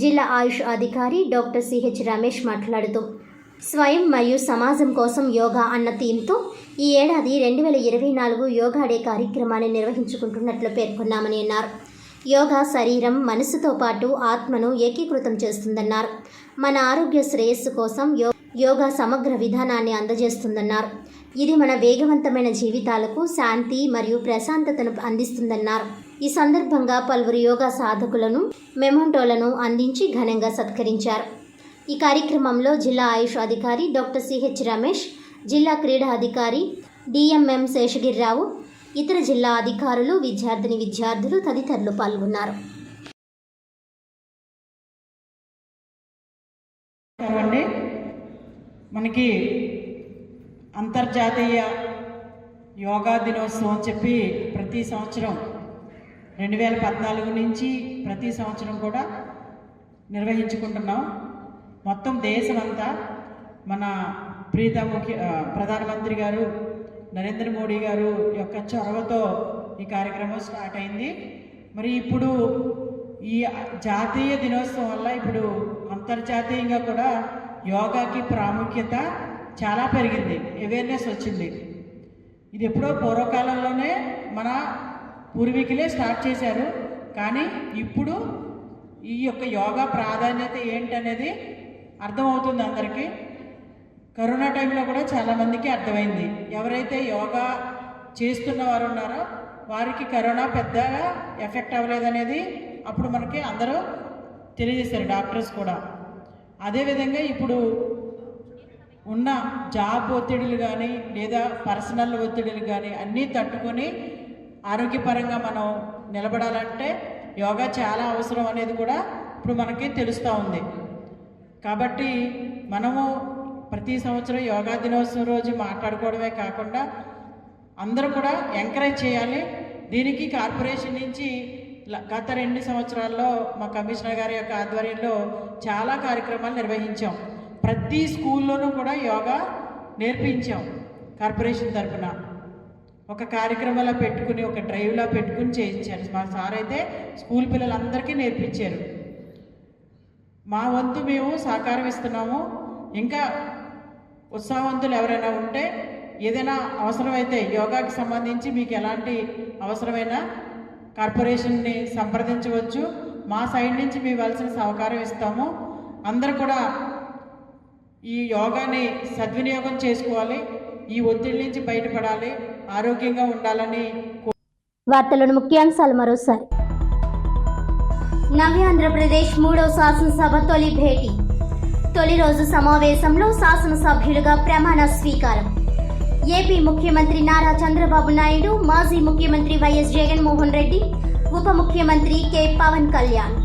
జిల్లా ఆయుష్ అధికారి డాక్టర్ సిహెచ్ రమేష్ మాట్లాడుతూ, స్వయం మరియు సమాజం కోసం యోగా అన్న థీమ్తో ఈ ఏడాది 2024 యోగా డే కార్యక్రమాన్ని నిర్వహించుకుంటున్నట్లు పేర్కొన్నామని అన్నారు. యోగా శరీరం, మనసుతో పాటు ఆత్మను ఏకీకృతం చేస్తుందన్నారు. మన ఆరోగ్య శ్రేయస్సు కోసం యోగా సమగ్ర విధానాన్ని అందజేస్తుందన్నారు. ఇది మన వేగవంతమైన జీవితాలకు శాంతి మరియు ప్రశాంతతను అందిస్తుందన్నారు. ఈ సందర్భంగా పలువురు యోగా సాధకులను మెమోంటోలను అందించి ఘనంగా సత్కరించారు. ఈ కార్యక్రమంలో జిల్లా ఆయుష్ అధికారి డాక్టర్ సిహెచ్ రమేష్, జిల్లా క్రీడా అధికారి డిఎంఎం శేషగిరిరావు, ఇతర జిల్లా అధికారులు, విద్యార్థులు తదితరులు పాల్గొన్నారు. మనకి అంతర్జాతీయ యోగా దినోత్సవం అని చెప్పి ప్రతి సంవత్సరం 2014 నుంచి ప్రతి సంవత్సరం కూడా నిర్వహించుకుంటున్నాం. మొత్తం దేశమంతా మన ప్రధానమంత్రి గారు నరేంద్ర మోడీ గారు యొక్క చొరవతో ఈ కార్యక్రమం స్టార్ట్ అయింది. మరి ఇప్పుడు ఈ జాతీయ దినోత్సవం వల్ల ఇప్పుడు అంతర్జాతీయంగా కూడా యోగాకి ప్రాముఖ్యత చాలా పెరిగింది, అవేర్నెస్ వచ్చింది. ఇది ఎప్పుడో పూర్వకాలంలోనే మన పూర్వీకులే స్టార్ట్ చేశారు, కానీ ఇప్పుడు ఈ యొక్క యోగా ప్రాధాన్యత ఏంటనేది అర్థమవుతుంది అందరికీ. కరోనా టైంలో కూడా చాలామందికి అర్థమైంది. ఎవరైతే యోగా చేస్తున్న వారు ఉన్నారో వారికి కరోనా పెద్దగా ఎఫెక్ట్ అవ్వలేదనేది అప్పుడు మనకి అందరూ తెలియజేశారు, డాక్టర్స్ కూడా. అదేవిధంగా ఇప్పుడు ఉన్న జాబ్ ఒత్తిడులు కానీ లేదా పర్సనల్ ఒత్తిడులు కానీ అన్నీ తట్టుకొని ఆరోగ్యపరంగా మనం నిలబడాలంటే యోగా చాలా అవసరం అనేది కూడా ఇప్పుడు మనకి తెలుస్తూ ఉంది. కాబట్టి మనము ప్రతి సంవత్సరం యోగా దినోత్సవం రోజు మాట్లాడుకోవడమే కాకుండా అందరూ కూడా ఎంకరేజ్ చేయాలి. దీనికి కార్పొరేషన్ నుంచి గత 2 సంవత్సరాల్లో మా కమిషనర్ గారి యొక్క ఆధ్వర్యంలో చాలా కార్యక్రమాలు నిర్వహించాం. ప్రతి స్కూల్లోనూ కూడా యోగా నేర్పించాం కార్పొరేషన్ తరఫున. ఒక కార్యక్రమంలో పెట్టుకుని ఒక డ్రైవ్లో పెట్టుకుని చేయించారు. మా సార్ అయితే స్కూల్ పిల్లలందరికీ నేర్పించారు. మా వంతు మేము సహకారం ఇస్తున్నాము. ఇంకా ఉత్సాహవంతులు ఎవరైనా ఉంటే ఏదైనా అవసరమైతే యోగాకి సంబంధించి మీకు ఎలాంటి అవసరమైనా కార్పొరేషన్ని సంప్రదించవచ్చు. మా సైడ్ నుంచి మీ ఇవ్వాల్సిన సహకారం ఇస్తాము. అందరూ కూడా ఈ యోగాని సద్వినియోగం చేసుకోవాలి. ఈ ఒత్తిడి నుంచి బయటపడాలి, ఆరోగ్యంగా ఉండాలని. వార్తలను ముఖ్యాంశాలు మరోసారి. నవ్యాంధ్రప్రదేశ్ 3వ శాసనసభ తొలి భేటీ. తొలి రోజు సమావేశంలో శాసనసభ్యులుగా ప్రమాణ స్వీకారం. ఏపీ ముఖ్యమంత్రి నారా చంద్రబాబు నాయుడు, మాజీ ముఖ్యమంత్రి వైఎస్ జగన్మోహన్ రెడ్డి, ఉప ముఖ్యమంత్రి కె పవన్ కళ్యాణ్.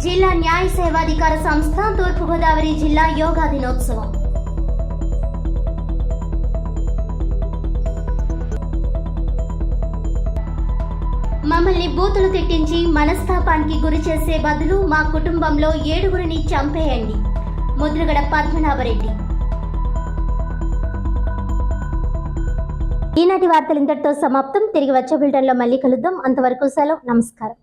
జిల్లా న్యాయ సేవాధికార సంస్థ తూర్పుగోదావరి జిల్లా యోగా దినోత్సవం. మమ్మల్ని బూతులు తిట్టించి మనస్తాపానికి గురి చేసే బదులు మా కుటుంబంలో 7గురిని చంపేయండి. ముద్రగడ పద్మనాభరెడ్డి. ఈనాటి వార్తలు ఇంతటితో సమాప్తం. తిరిగి వచ్చే బులెటిన్లో మళ్ళీ కలుద్దాం. అంతవరకు సెలవు. నమస్కారం.